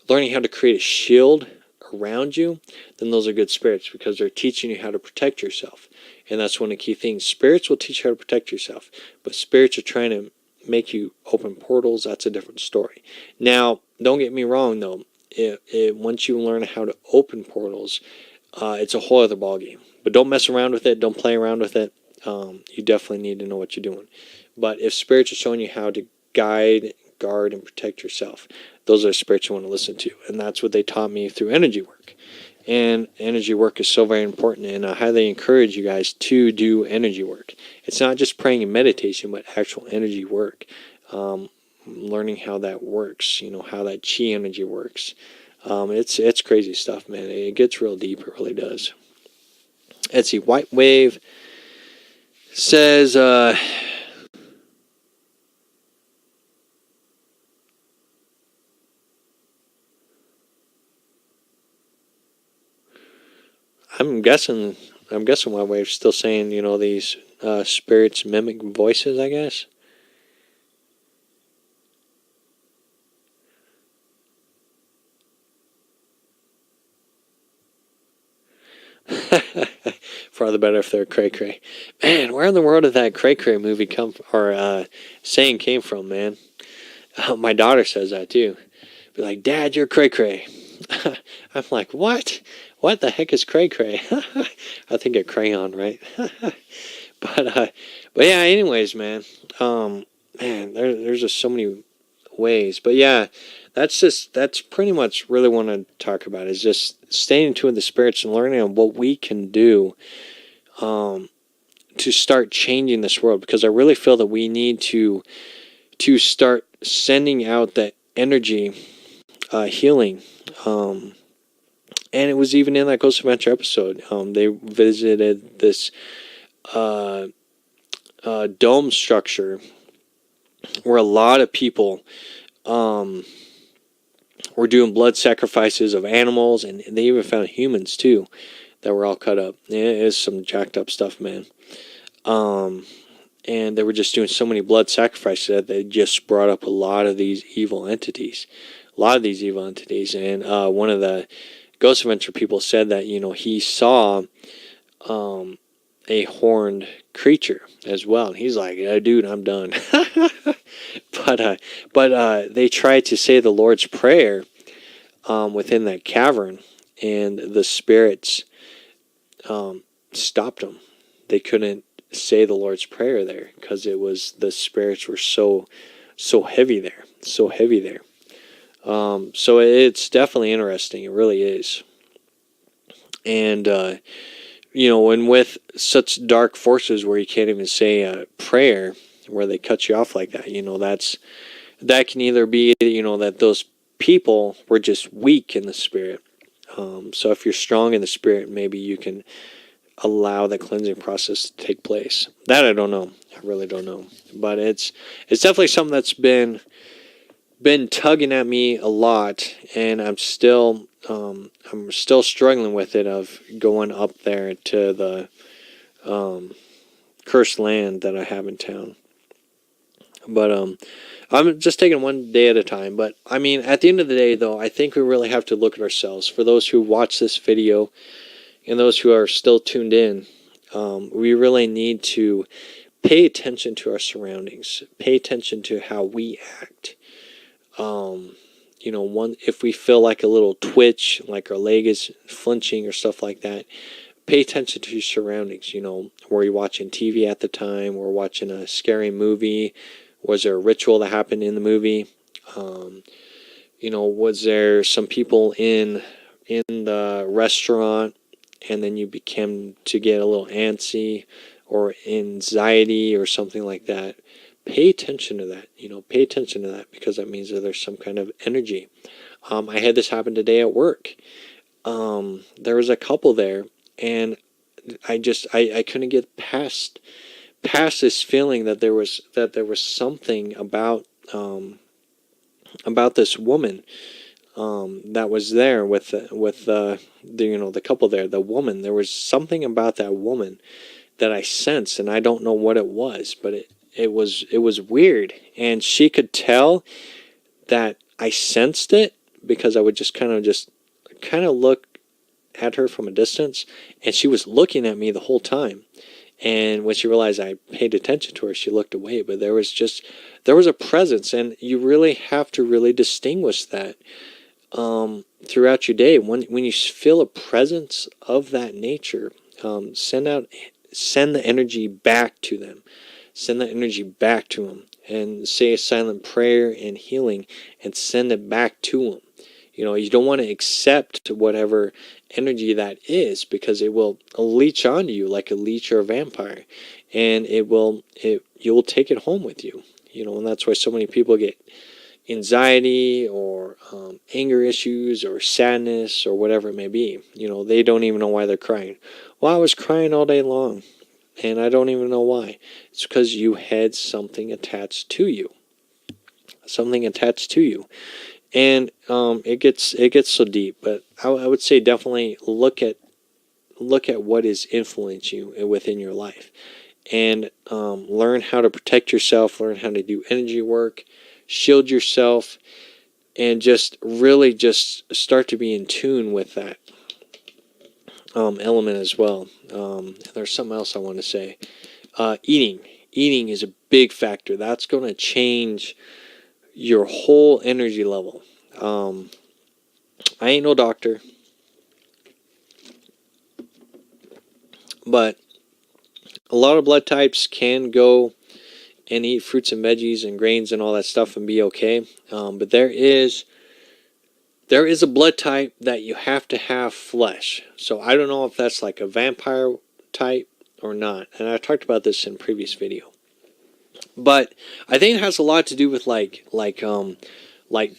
learning how to create a shield around you, then those are good spirits, because they're teaching you how to protect yourself. And that's one of the key things. Spirits will teach you how to protect yourself, but spirits are trying to make you open portals. That's a different story. Now, don't get me wrong though. Once you learn how to open portals, it's a whole other ballgame. But don't mess around with it. Don't play around with it. You definitely need to know what you're doing. But if spirits are showing you how to guide, guard, and protect yourself, those are spirits you want to listen to. And that's what they taught me through energy work. And energy work is so very important, and I highly encourage you guys to do energy work. It's not just praying and meditation, but actual energy work. Learning how that works, you know, how that chi energy works. It's crazy stuff, man. It gets real deep. It really does. Let's see. White Wave says, I'm guessing White Wave's still saying, you know, these spirits mimic voices, I guess. Far the better if they're cray cray. Man, where in the world did that cray cray movie come or saying came from, man? My daughter says that too. Be like, Dad, you're cray cray. I'm like, what? What the heck is cray cray? I think a crayon, right? but yeah. Anyways, man. Man, there's just so many ways. But yeah, that's pretty much really want to talk about is just staying in tune with the spirits and learning on what we can do to start changing this world, because I really feel that we need to start sending out that energy, healing. And it was even in that Ghost Adventure episode. They visited this uh, dome structure where a lot of people um, were doing blood sacrifices of animals, and they even found humans too that were all cut up. It is some jacked up stuff, man. And they were just doing so many blood sacrifices that they just brought up a lot of these evil entities. And one of the Ghost Adventure people said that, he saw a horned creature as well. And he's like, oh, dude, I'm done. but they tried to say the Lord's Prayer within that cavern, and the spirits stopped them. They couldn't say the Lord's Prayer there because the spirits were so heavy there, so it's definitely interesting. It really is. And and with such dark forces where you can't even say a prayer, where they cut you off like that, that can either be that those people were just weak in the spirit. So if you're strong in the spirit, maybe you can allow that cleansing process to take place. That I don't know. I really don't know. But it's definitely something that's been tugging at me a lot, and I'm still struggling with it, of going up there to the cursed land that I have in town. But I'm just taking one day at a time. But I mean, at the end of the day, though, I think we really have to look at ourselves. For those who watch this video and those who are still tuned in, we really need to pay attention to our surroundings. Pay attention to how we act. If we feel like a little twitch, like our leg is flinching or stuff like that, pay attention to your surroundings. Were you watching TV at the time? Were you watching a scary movie? Was there a ritual that happened in the movie? Was there some people in the restaurant, and then you became to get a little antsy or anxiety or something like that? Pay attention to that. Pay attention to that, because that means that there's some kind of energy. I had this happen today at work. There was a couple there, and I couldn't get past this feeling that there was something about this woman that was there with the couple there. The woman, there was something about that woman that I sensed, and I don't know what it was, but it was weird, and she could tell that I sensed it, because I would just kind of look at her from a distance, and she was looking at me the whole time. And when she realized I paid attention to her, she looked away. But there was a presence, and you really have to really distinguish that throughout your day. When you feel a presence of that nature, send the energy back to them. Send that energy back to them, and say a silent prayer and healing, and send it back to them. You don't want to accept whatever energy that is, because it will leech onto you like a leech or a vampire, and you'll take it home with you. And that's why so many people get anxiety or anger issues or sadness or whatever it may be. They don't even know why they're crying. Well, I was crying all day long, and I don't even know why. It's because you had something attached to you. And it gets so deep. But I would say definitely look at what is influencing you within your life, and learn how to protect yourself, learn how to do energy work, shield yourself, and just really just start to be in tune with that element as well. There's something else I want to say. Eating is a big factor. That's going to change your whole energy level. I ain't no doctor, but a lot of blood types can go and eat fruits and veggies and grains and all that stuff and be okay. But there is a blood type that you have to have flesh. So I don't know if that's like a vampire type or not. And I talked about this in a previous video. But I think it has a lot to do with like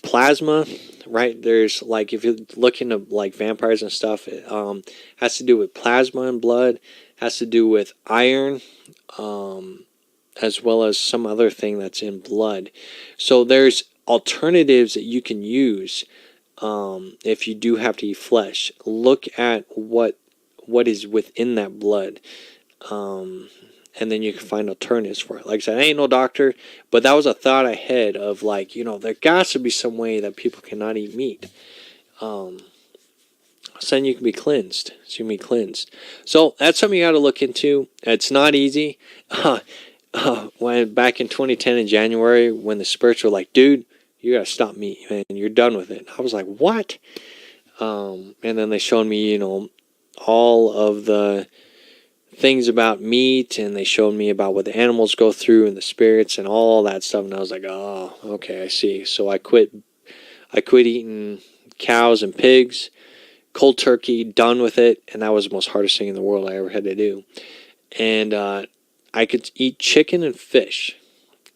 plasma, right? There's like, if you look into like vampires and stuff, it has to do with plasma in blood, has to do with iron, as well as some other thing that's in blood. So there's alternatives that you can use if you do have to eat flesh. Look at what is within that blood. And then you can find alternatives for it. Like I said, I ain't no doctor, but that was a thought I had of like, there got to be some way that people cannot eat meat. So then you can be cleansed. So you can be cleansed. So that's something you got to look into. It's not easy. When back in 2010 in January, when the spirits were like, dude, you got to stop meat, man. You're done with it. I was like, what? And then they showed me, all of the things about meat, and they showed me about what the animals go through and the spirits and all that stuff, and I was like, oh, okay, I see. So I quit eating cows and pigs, cold turkey, done with it, and that was the most hardest thing in the world I ever had to do. And I could eat chicken and fish,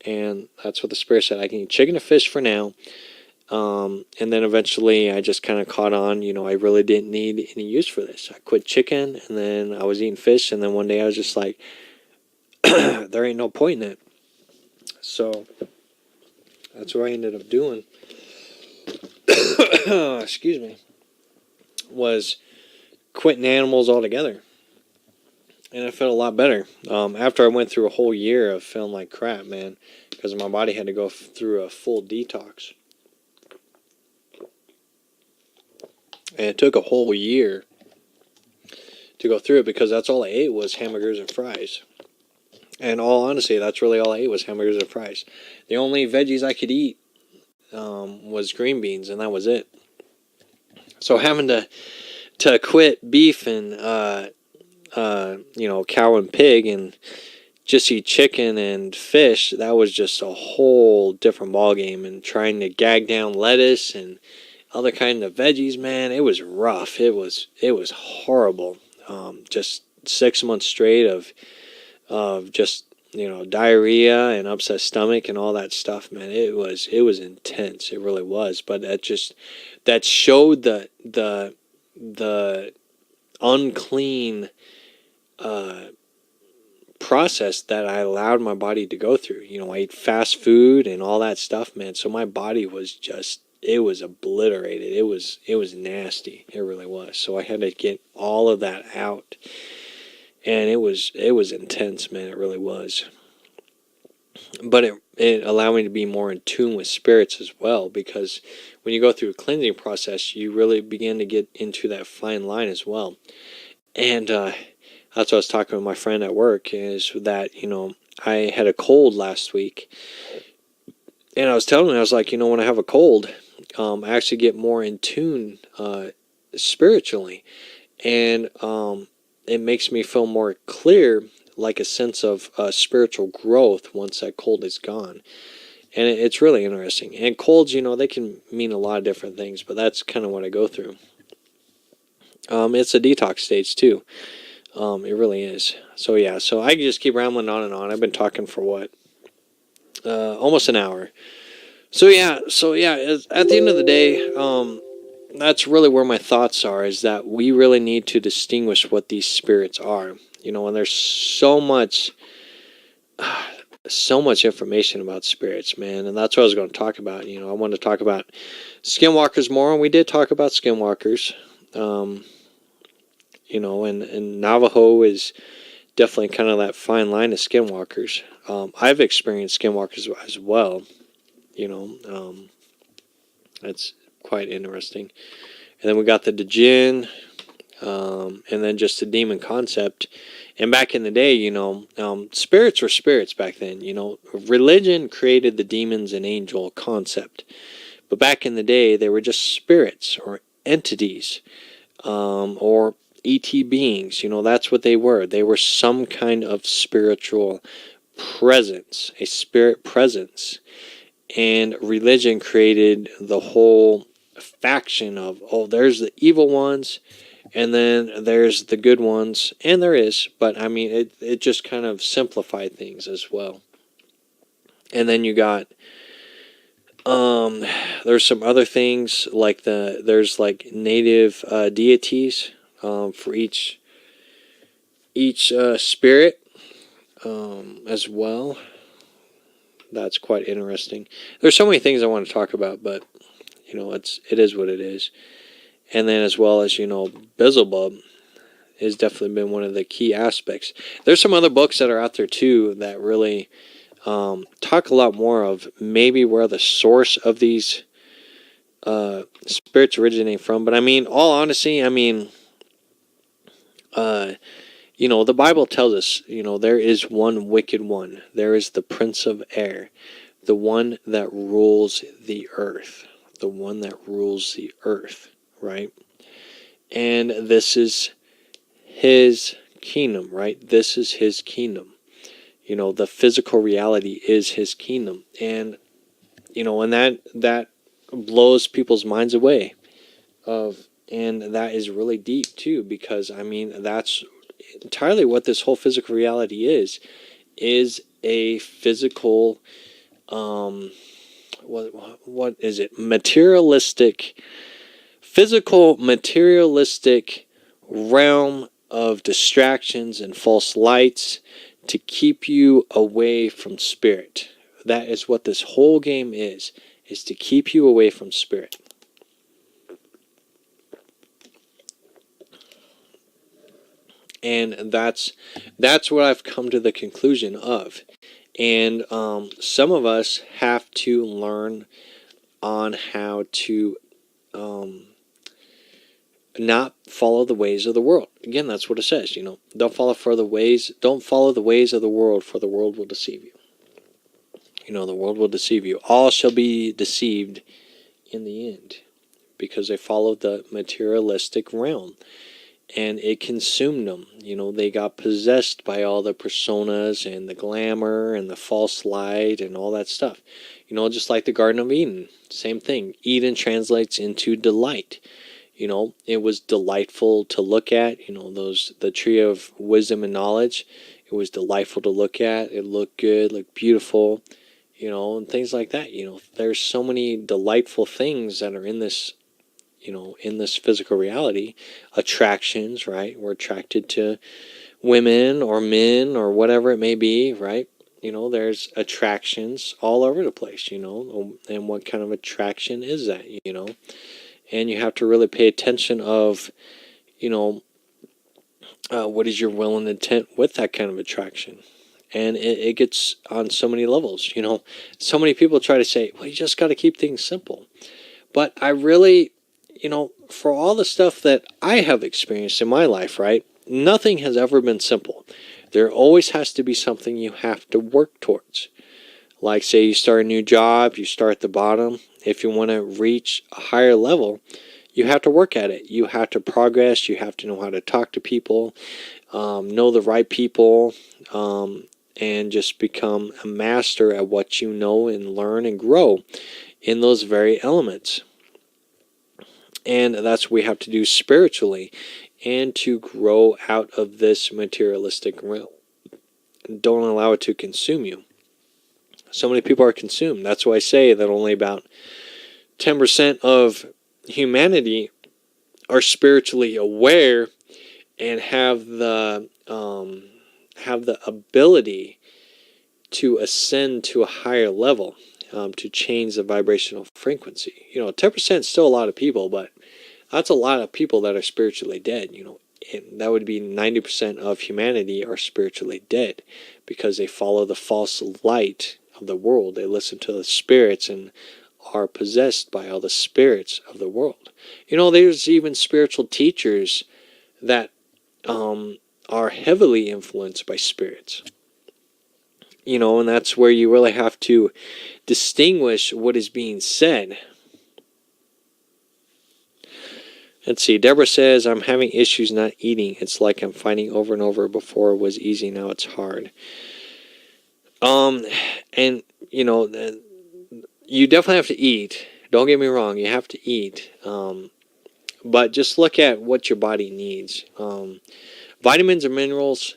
and that's what the spirit said. I can eat chicken and fish for now. And then eventually I just kind of caught on, I really didn't need any use for this. I quit chicken, and then I was eating fish, and then one day I was just like, there ain't no point in it. So that's what I ended up doing. Excuse me. Was quitting animals altogether. And I felt a lot better. After I went through a whole year of feeling like crap, man, because my body had to go through a full detox. And it took a whole year to go through it, because that's all I ate was hamburgers and fries. And all honesty, that's really all I ate was hamburgers and fries. The only veggies I could eat was green beans, and that was it. So having to quit beef and cow and pig and just eat chicken and fish, that was just a whole different ballgame. And trying to gag down lettuce and other kind of veggies, man, it was rough. It was horrible. Just 6 months straight of just diarrhea and upset stomach and all that stuff, man. It was intense. It really was. But that showed the unclean process that I allowed my body to go through. I ate fast food and all that stuff, man. So my body was just, it was obliterated. It was nasty. It really was. So I had to get all of that out. And it was intense, man. It really was. But it allowed me to be more in tune with spirits as well, because when you go through a cleansing process, you really begin to get into that fine line as well. And that's what I was talking with my friend at work, is that, I had a cold last week. And I was telling him, I was like, when I have a cold, I actually get more in tune spiritually. And it makes me feel more clear, like a sense of spiritual growth once that cold is gone. And it's really interesting. And colds, they can mean a lot of different things, but that's kind of what I go through. It's a detox stage too. It really is. So yeah, so I can just keep rambling on and on. I've been talking for what? Almost an hour. So yeah, at the end of the day, that's really where my thoughts are, is that we really need to distinguish what these spirits are. And there's so much information about spirits, man. And that's what I was going to talk about. I wanted to talk about skinwalkers more, and we did talk about skinwalkers. And Navajo is definitely kind of that fine line of skinwalkers. I've experienced skinwalkers as well. That's quite interesting. And then we got the Djinn, and then just the demon concept. And back in the day, spirits were spirits back then. Religion created the demons and angel concept. But back in the day, they were just spirits or entities, or ET beings, that's what they were. They were some kind of spiritual presence, a spirit presence. And religion created the whole faction of, there's the evil ones, and then there's the good ones. And there is, but I mean, it just kind of simplified things as well. And then you got, there's some other things like there's like native deities for each spirit as well. That's quite interesting. There's so many things I want to talk about, but it is what it is. And then as well as Beelzebub has definitely been one of the key aspects. There's some other books that are out there too that really talk a lot more of maybe where the source of these spirits originate from. But I mean, all honesty, I mean, the Bible tells us, there is one wicked one. There is the Prince of Air, the one that rules the earth. The one that rules the earth, right? And this is his kingdom, right? This is his kingdom. The physical reality is his kingdom. And, and that blows people's minds away. And that is really deep too, because I mean, that's entirely what this whole physical reality is a physical, what is it? Materialistic realm of distractions and false lights to keep you away from spirit. That is what this whole game is to keep you away from spirit. And that's what I've come to the conclusion of. And some of us have to learn on how to not follow the ways of the world. Again, that's what it says. Don't follow the ways of the world, for the world will deceive you. The world will deceive you. All shall be deceived in the end, because they followed the materialistic realm. And it consumed them. They got possessed by all the personas and the glamour and the false light and all that stuff. Just like the Garden of Eden. Same thing. Eden translates into delight. It was delightful to look at. The tree of wisdom and knowledge. It was delightful to look at. It looked good, looked beautiful, and things like that. There's so many delightful things that are in this in this physical reality. Attractions, right? We're attracted to women or men or whatever it may be, right? There's attractions all over the place, and what kind of attraction is that, and you have to really pay attention of, what is your will and intent with that kind of attraction. And it gets on so many levels, so many people try to say, well, you just got to keep things simple. But I really, for all the stuff that I have experienced in my life, right, nothing has ever been simple. There always has to be something you have to work towards. Like, say you start a new job, you start at the bottom. If you want to reach a higher level, you have to work at it. You have to progress. You have to know how to talk to people, know the right people, and just become a master at what you know and learn and grow in those very elements. And that's what we have to do spiritually, and to grow out of this materialistic realm. Don't allow it to consume you. So many people are consumed. That's why I say that only about 10% of humanity are spiritually aware and have the ability to ascend to a higher level, to change the vibrational frequency. 10% is still a lot of people, but that's a lot of people that are spiritually dead. And that would be 90% of humanity are spiritually dead, because they follow the false light of the world. They listen to the spirits and are possessed by all the spirits of the world. There's even spiritual teachers that are heavily influenced by spirits. And that's where you really have to distinguish what is being said. Let's see. Deborah says, I'm having issues not eating. It's like I'm fighting over and over. Before it was easy, now it's hard. And, you know, you definitely have to eat. Don't get me wrong. You have to eat. But just look at what your body needs. Vitamins and minerals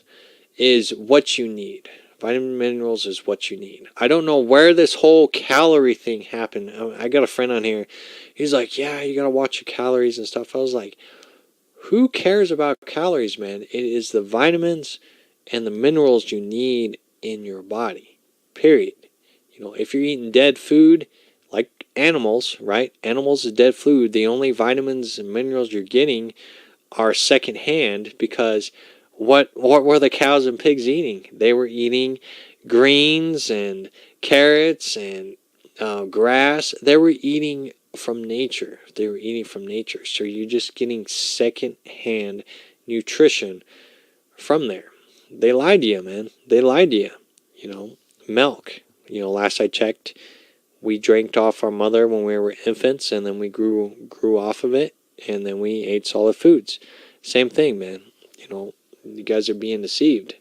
is what you need. Vitamin minerals is what you need. I don't know where this whole calorie thing happened. I got a friend on here. He's like, yeah, you got to watch your calories and stuff. I was like, who cares about calories, man? It is the vitamins and the minerals you need in your body. Period. You know, if you're eating dead food, like animals, right? Animals is dead food. The only vitamins and minerals you're getting are secondhand, because what were the cows and pigs eating? They were eating greens and carrots and grass. They were eating from nature. They were eating from nature. So you're just getting secondhand nutrition from there. They lied to you, man. They lied to you. You know, milk. You know, last I checked, we drank off our mother when we were infants, and then we grew off of it, and then we ate solid foods. Same thing, man. You know, you guys are being deceived.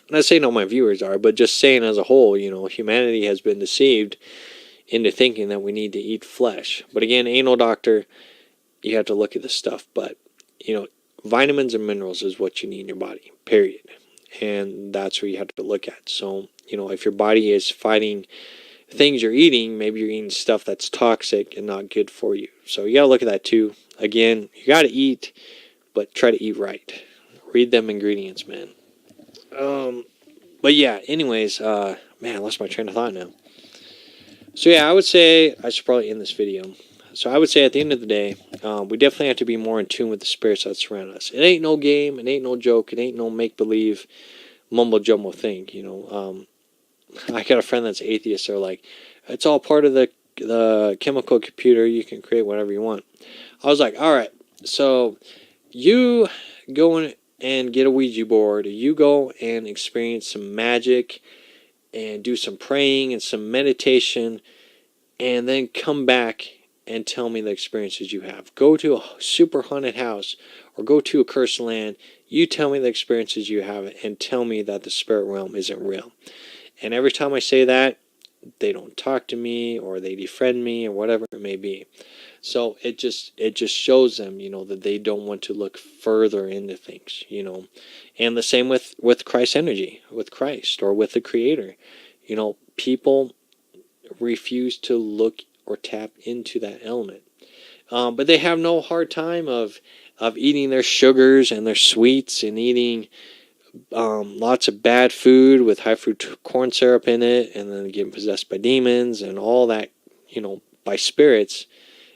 I'm not saying all my viewers are, but just saying as a whole, you know, humanity has been deceived into thinking that we need to eat flesh. But again, ain't no doctor. You have to look at this stuff. But, you know, vitamins and minerals is what you need in your body, period. And that's what you have to look at. So, you know, if your body is fighting things you're eating, maybe you're eating stuff that's toxic and not good for you. So you got to look at that too. Again, you got to eat, but try to eat right. Read them ingredients, man. But yeah, anyways, man, I lost my train of thought now. So yeah, I would say I should probably end this video. So I would say at the end of the day, we definitely have to be more in tune with the spirits that surround us. It ain't no game, it ain't no joke, it ain't no make-believe mumbo jumbo thing. You know, I got a friend that's atheist. They're like, it's all part of the chemical computer. You can create whatever you want. I was like, all right, so you go and get a Ouija board. You go and experience some magic and do some praying and some meditation, and then come back and tell me the experiences you have. Go to a super haunted house or go to a cursed land. You tell me the experiences you have and tell me that the spirit realm isn't real. And every time I say that, they don't talk to me, or they defriend me, or whatever it may be. So it just shows them, you know, that they don't want to look further into things, you know. And the same with Christ energy, with Christ or with the Creator. You know, people refuse to look or tap into that element. But they have no hard time of eating their sugars and their sweets and eating lots of bad food with high fruit corn syrup in it, and then getting possessed by demons and all that, you know, by spirits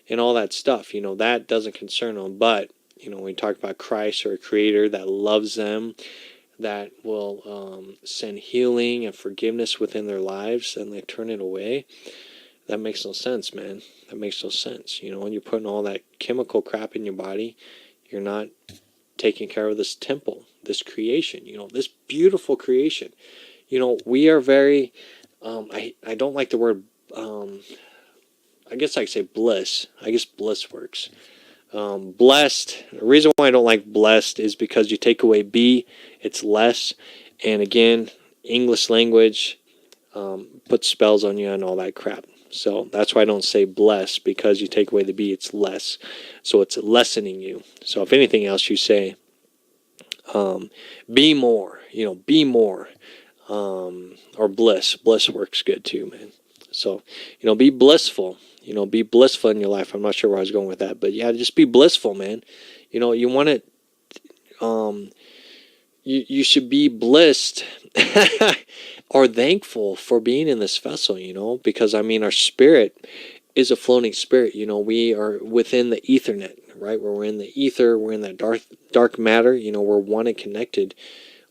and all that stuff. You know, that doesn't concern them. But, you know, when we talk about Christ or a Creator that loves them, that will send healing and forgiveness within their lives, and they turn it away, that makes no sense, man. That makes no sense. You know, when you're putting all that chemical crap in your body, you're not taking care of this temple, this creation, you know, this beautiful creation. You know, we are very, I don't like the word, I guess I say bliss. I guess bliss works. Blessed, the reason why I don't like blessed is because you take away be, it's less. And again, English language puts spells on you and all that crap. So that's why I don't say bless, because you take away the be, it's less. So it's lessening you. So if anything else, you say, be more, you know, be more, or bliss. Bliss works good too, man. So, you know, be blissful, you know, be blissful in your life. I'm not sure where I was going with that, but yeah, just be blissful, man. You know, you want it, you should be blessed or thankful for being in this vessel, you know, because I mean, our spirit is a floating spirit. You know, we are within the ethernet, right? We're in the ether, we're in that dark matter, you know, we're one and connected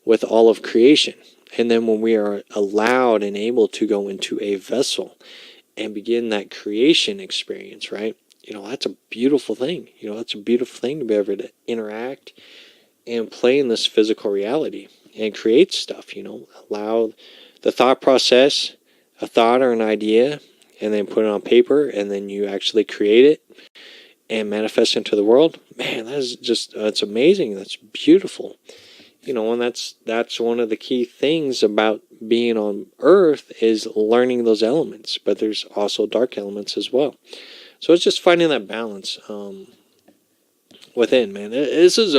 with all of creation. And then when we are allowed and able to go into a vessel and begin that creation experience, right? You know, that's a beautiful thing. You know, that's a beautiful thing to be able to interact and play in this physical reality and create stuff, you know, allow the thought process, a thought or an idea, and then put it on paper, and then you actually create it. and manifest into the world, man, that's just, it's amazing. That's beautiful. And that's one of the key things about being on Earth is learning those elements. But there's also dark elements as well. So it's just finding that balance within, man. This is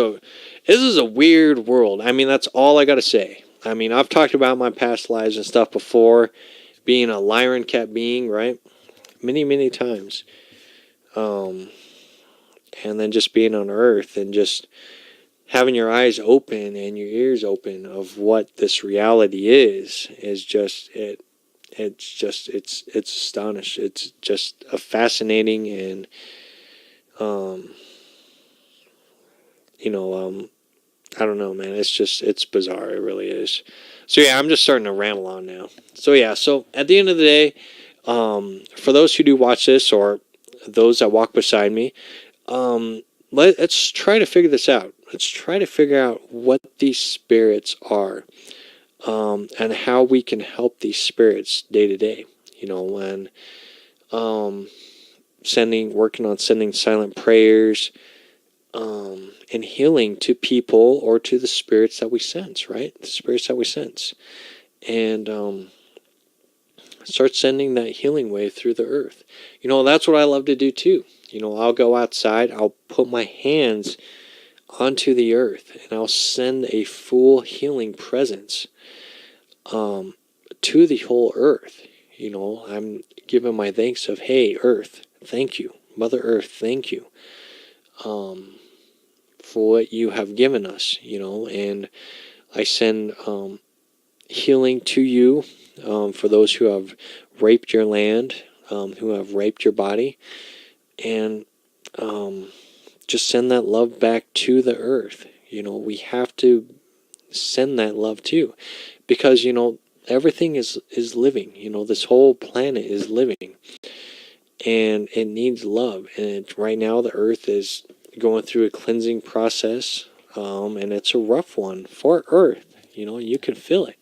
a weird world. I mean, that's all I gotta say. I mean, I've talked about my past lives and stuff before, being a Lyran cat being, right? Many, many times. And then just being on Earth and just having your eyes open and your ears open of what this reality is just it's astonishing. It's just a fascinating and I don't know, man. It's bizarre. It really is. So yeah, I'm just starting to ramble on now. So yeah, so at the end of the day, for those who do watch this or those that walk beside me, let's try to figure this out. Let's try to figure out what these spirits are, and how we can help these spirits day to day. When working on sending silent prayers, and healing to people or to the spirits that we sense, right? The spirits that we sense. And start sending that healing wave through the earth. That's what I love to do too. I'll go outside, I'll put my hands onto the earth, and I'll send a full healing presence to the whole earth. I'm giving my thanks of, hey, earth, thank you. Mother Earth, thank you. For what you have given us, and I send healing to you for those who have raped your land, who have raped your body, and just send that love back to the earth. We have to send that love too, because everything is living. This whole planet is living, and it needs love. And right now the earth is going through a cleansing process, and it's a rough one for earth. You can feel it.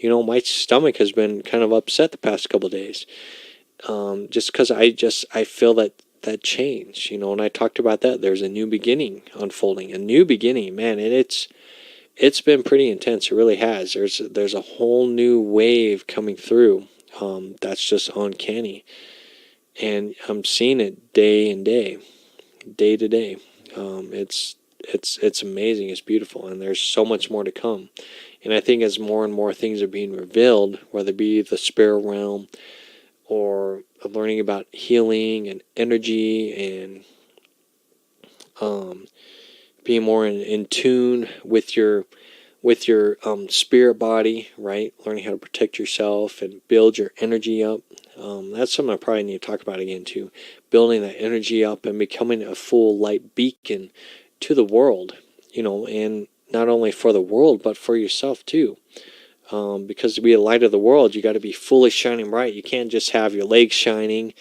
My stomach has been kind of upset the past couple of days, just because I feel that change, and I talked about that. There's a new beginning unfolding, a new beginning, man, and it's been pretty intense. It really has. There's a whole new wave coming through, that's just uncanny, and I'm seeing it day to day. It's amazing. It's beautiful, and there's so much more to come. And I think as more and more things are being revealed, whether it be the spirit realm or learning about healing and energy and being more in tune with your spirit body, right? Learning how to protect yourself and build your energy up. That's something I probably need to talk about again too. Building that energy up and becoming a full light beacon to the world, and not only for the world, but for yourself too. Because to be a light of the world, you got to be fully shining bright. You can't just have your legs shining,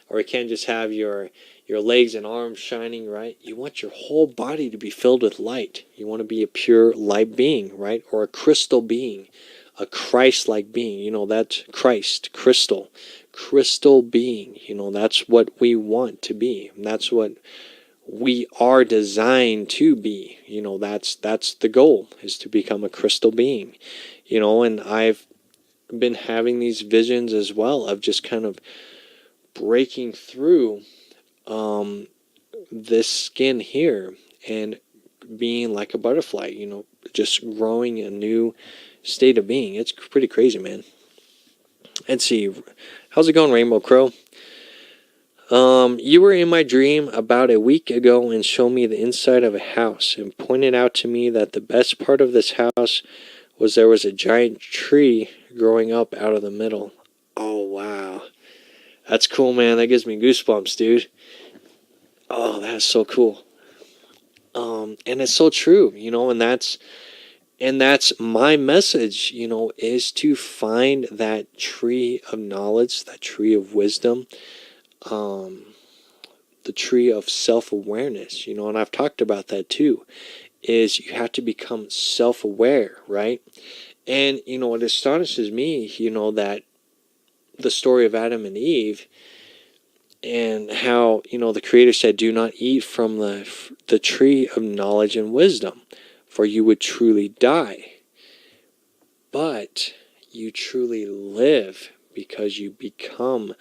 or you can't just have your legs and arms shining, right? You want your whole body to be filled with light. You want to be a pure light being, right? Or a crystal being, a Christ-like being. That's Christ, crystal being. That's what we want to be. And that's what we are designed to be. That's the goal, is to become a crystal being. And I've been having these visions as well of just kind of breaking through this skin here and being like a butterfly, just growing a new state of being. It's pretty crazy, man. Let's see. How's it going, Rainbow Crow? You were in my dream about a week ago and showed me the inside of a house and pointed out to me that the best part of this house was there was a giant tree growing up out of the middle. Oh, wow. That's cool, man. That gives me goosebumps, dude. Oh, that's so cool. And it's so true, and that's my message, is to find that tree of knowledge, that tree of wisdom, the tree of self-awareness, and I've talked about that too, is you have to become self-aware, right? And, it astonishes me, that the story of Adam and Eve, and how, the Creator said, do not eat from the tree of knowledge and wisdom, for you would truly die. But you truly live because you become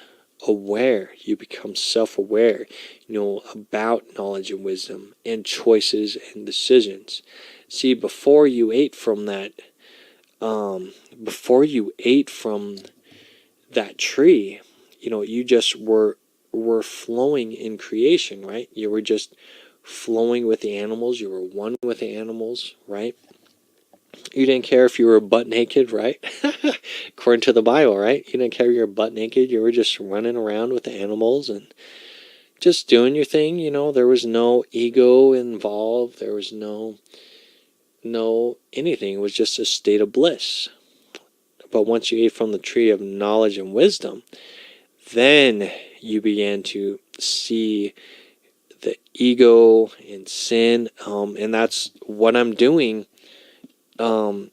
aware, you become self-aware, about knowledge and wisdom and choices and decisions. See, before you ate from that tree, you just were flowing in creation, right? You were just flowing with the animals. You were one with the animals, right? You didn't care if you were butt naked, right? According to the Bible, right? You didn't care if you were butt naked. You were just running around with the animals and just doing your thing. There was no ego involved. There was no anything. It was just a state of bliss. But once you ate from the tree of knowledge and wisdom, then you began to see the ego and sin. And that's what I'm doing, trying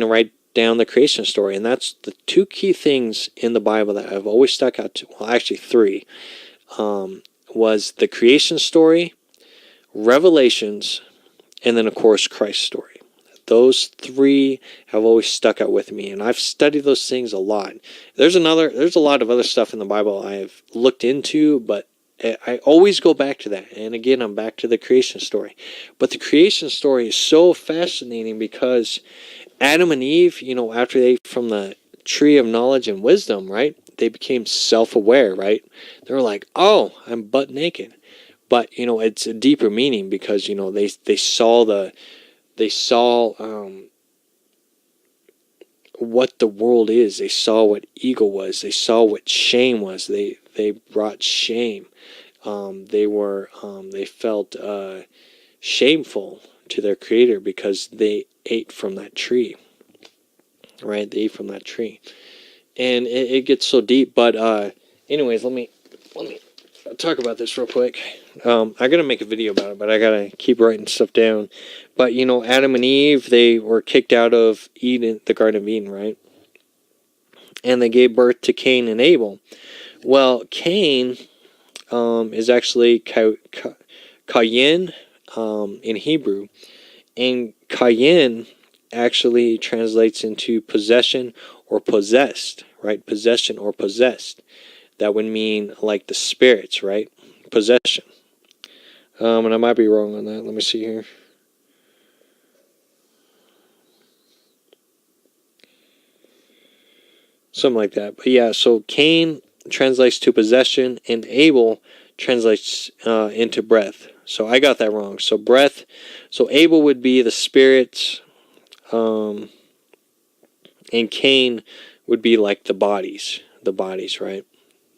to write down the creation story. And that's the two key things in the Bible that I've always stuck out to. Well, actually three. Was the creation story, Revelations, and then, of course, Christ's story. Those three have always stuck out with me, and I've studied those things a lot. There's a lot of other stuff in the Bible I have looked into, but I always go back to that. And again, I'm back to the creation story. But the creation story is so fascinating because Adam and Eve, after they ate from the tree of knowledge and wisdom, right? They became self-aware, right? They were like, oh, I'm butt naked. But, it's a deeper meaning because, they saw what the world is. They saw what ego was. They saw what shame was. They brought shame. They felt shameful to their Creator because they ate from that tree. Right? They ate from that tree. And it gets so deep. But anyways, let me talk about this real quick. I gotta make a video about it, but I gotta keep writing stuff down. But Adam and Eve, they were kicked out of Eden, the Garden of Eden, right? And they gave birth to Cain and Abel. Well, Cain is actually Kayin in Hebrew, and Kayin actually translates into possession or possessed, right? Possession or possessed. That would mean like the spirits, right? Possession. And I might be wrong on that. Let me see here. Something like that. But yeah, so Cain translates to possession, and Abel translates into breath. So I got that wrong. So breath. So Abel would be the spirits, and Cain would be like the bodies, right?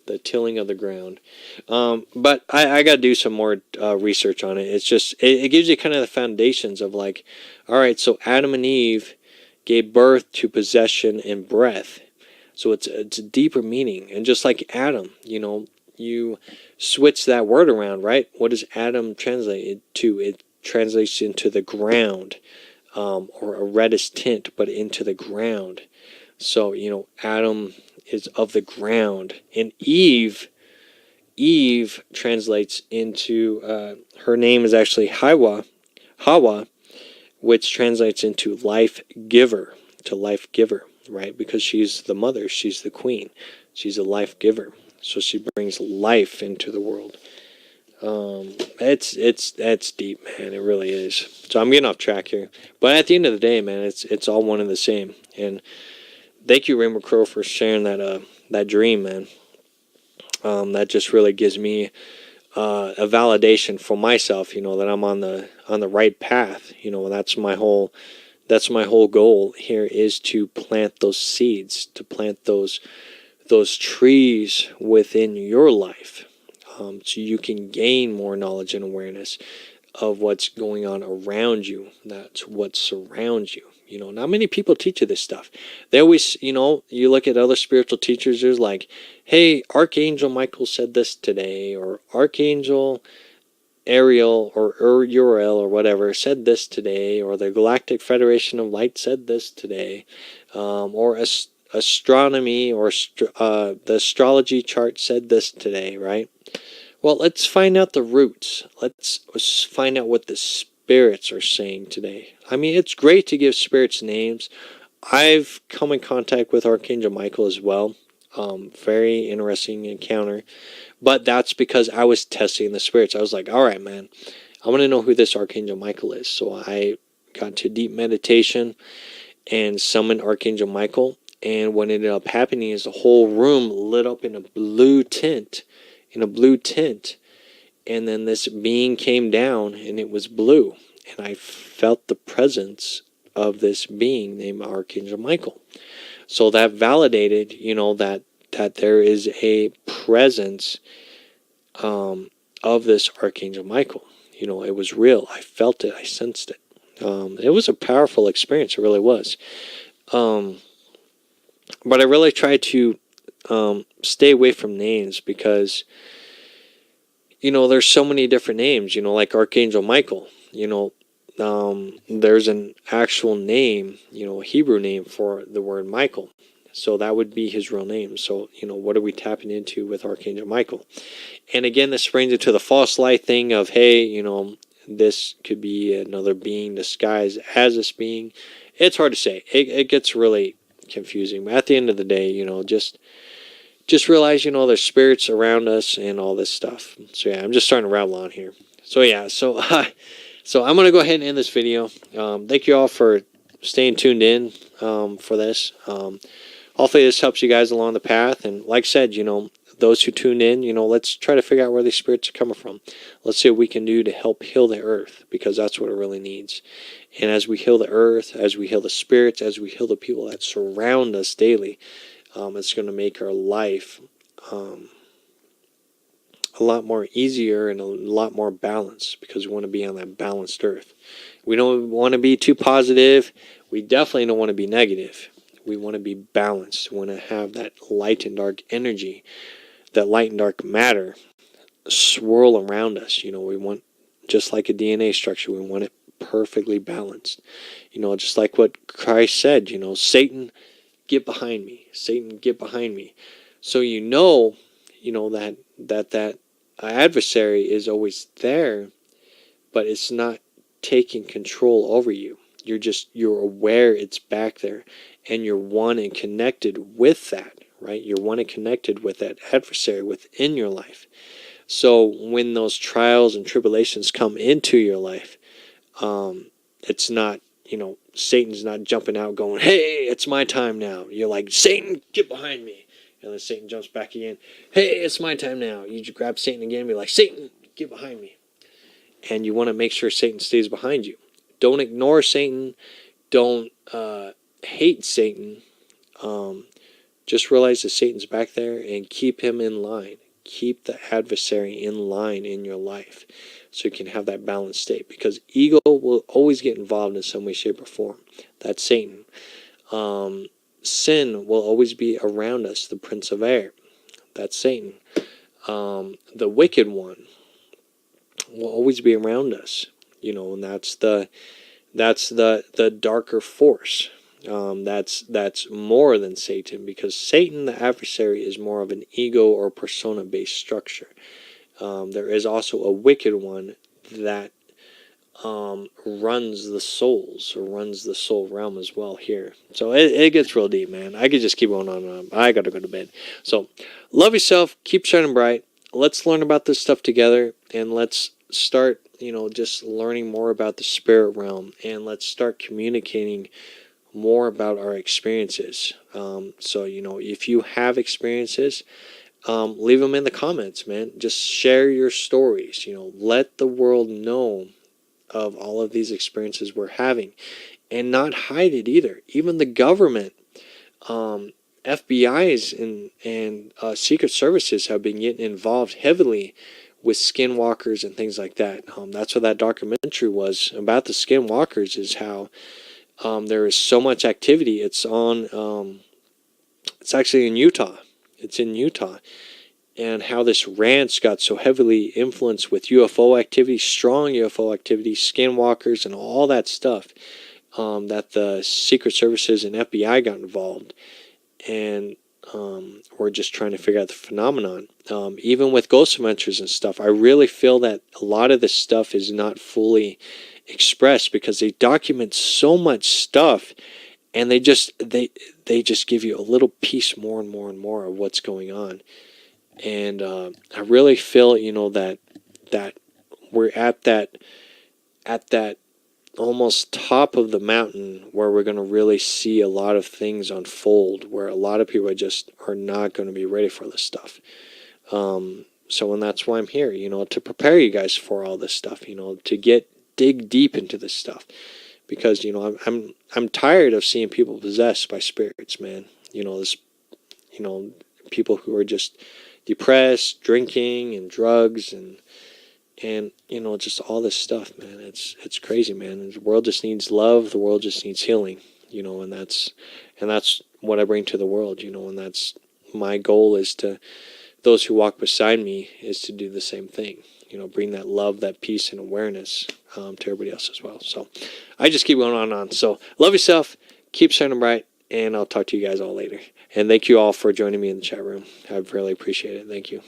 The tilling of the ground. But I got to do some more research on it. It's just, it gives you kind of the foundations of like, all right, so Adam and Eve gave birth to possession and breath. So it's a deeper meaning. And just like Adam, you switch that word around, right? What does Adam translate to? It translates into the ground, or a reddish tint, but into the ground. So, Adam is of the ground. And Eve translates into, her name is actually Hawa, which translates into life giver, right? Because she's the mother, she's the queen, she's a life giver. So she brings life into the world. That's deep, man. It really is. So I'm getting off track here. But at the end of the day, man, it's all one and the same. And thank you, Rainbow Crow, for sharing that dream, man. That just really gives me a validation for myself, that I'm on the right path. That's my whole goal here, is to plant those seeds, to plant those trees within your life, so you can gain more knowledge and awareness of what's going on around you. That's what surrounds you. Not many people teach you this stuff. They always, you look at other spiritual teachers, there's like, hey, Archangel Michael said this today, or Archangel Ariel or Uriel or whatever said this today, or the Galactic Federation of Light said this today, or astronomy or the astrology chart said this today, right? Well, let's find out the roots. Let's find out what the spirits are saying today. I mean, it's great to give spirits names. I've come in contact with Archangel Michael as well. Very interesting encounter. But that's because I was testing the spirits. I was like, all right, man, I want to know who this Archangel Michael is. So I got to deep meditation and summoned Archangel Michael. And what ended up happening is the whole room lit up in a blue tint. And then this being came down and it was blue. And I felt the presence of this being named Archangel Michael. So that validated, that there is a presence of this Archangel Michael. It was real. I felt it. I sensed it. It was a powerful experience. It really was. But I really tried to stay away from names because, there's so many different names, like Archangel Michael. There's an actual name, a Hebrew name for the word Michael. So that would be his real name. So, what are we tapping into with Archangel Michael? And again, this brings it to the false light thing of, hey, this could be another being disguised as this being. It's hard to say. It gets really confusing. But at the end of the day, just realize, there's spirits around us and all this stuff. So yeah, I'm just starting to ramble on here. So yeah, so I'm going to go ahead and end this video. Thank you all for staying tuned in for this. Hopefully this helps you guys along the path. And like I said, those who tuned in, let's try to figure out where these spirits are coming from. Let's see what we can do to help heal the earth, because that's what it really needs. And as we heal the earth, as we heal the spirits, as we heal the people that surround us daily, it's going to make our life a lot more easier and a lot more balanced, because we want to be on that balanced earth. We don't want to be too positive. We definitely don't want to be negative. We want to be balanced. We want to have that light and dark energy, that light and dark matter swirl around us. We want, just like a DNA structure, we want it perfectly balanced. Just like what Christ said, Satan, get behind me. Satan, get behind me. So that adversary is always there, but it's not taking control over you. You're aware it's back there, and you're one and connected with that, right? You're one and connected with that adversary within your life. So when those trials and tribulations come into your life, it's not, Satan's not jumping out going, hey, it's my time now. You're like, Satan, get behind me. And then Satan jumps back again. Hey, it's my time now. You just grab Satan again and be like, Satan, get behind me. And you want to make sure Satan stays behind you. Don't ignore Satan. Don't hate Satan. Just realize that Satan's back there and keep him in line. Keep the adversary in line in your life so you can have that balanced state. Because ego will always get involved in some way, shape, or form. That's Satan. Sin will always be around us. The prince of air. That's Satan. The wicked one will always be around us. And that's the darker force. That's more than Satan, because Satan, the adversary, is more of an ego or persona-based structure. There is also a wicked one that runs the souls, or runs the soul realm as well here. So it gets real deep, man. I could just keep going on and on. I got to go to bed. So love yourself. Keep shining bright. Let's learn about this stuff together, and let's start, just learning more about the spirit realm, and let's start communicating more about our experiences. So, if you have experiences, leave them in the comments, man. Just share your stories. Let the world know of all of these experiences we're having, and not hide it either. Even the government, FBI's and Secret Services have been getting involved heavily with skinwalkers and things like that. That's what that documentary was about, the skinwalkers, is how there is so much activity. It's on, it's actually in Utah. It's in Utah. And how this ranch got so heavily influenced with UFO activity, strong UFO activity, skinwalkers, and all that stuff, that the Secret Services and FBI got involved. and we're just trying to figure out the phenomenon. Even with ghost adventures and stuff, I really feel that a lot of this stuff is not fully expressed because they document so much stuff, and they just give you a little piece more and more and more of what's going on. And I really feel, that we're at that almost top of the mountain where we're going to really see a lot of things unfold, where a lot of people are not going to be ready for this stuff. And that's why I'm here, to prepare you guys for all this stuff, to dig deep into this stuff, because I'm tired of seeing people possessed by spirits, man. People who are just depressed, drinking and drugs, and just all this stuff, man. It's crazy, man. The world just needs love. The world just needs healing, and that's what I bring to the world, and that's my goal, is to those who walk beside me, is to do the same thing, bring that love, that peace and awareness to everybody else as well. So I just keep going on and on. So love yourself, keep shining bright, and I'll talk to you guys all later. And thank you all for joining me in the chat room. I really appreciate it. Thank you.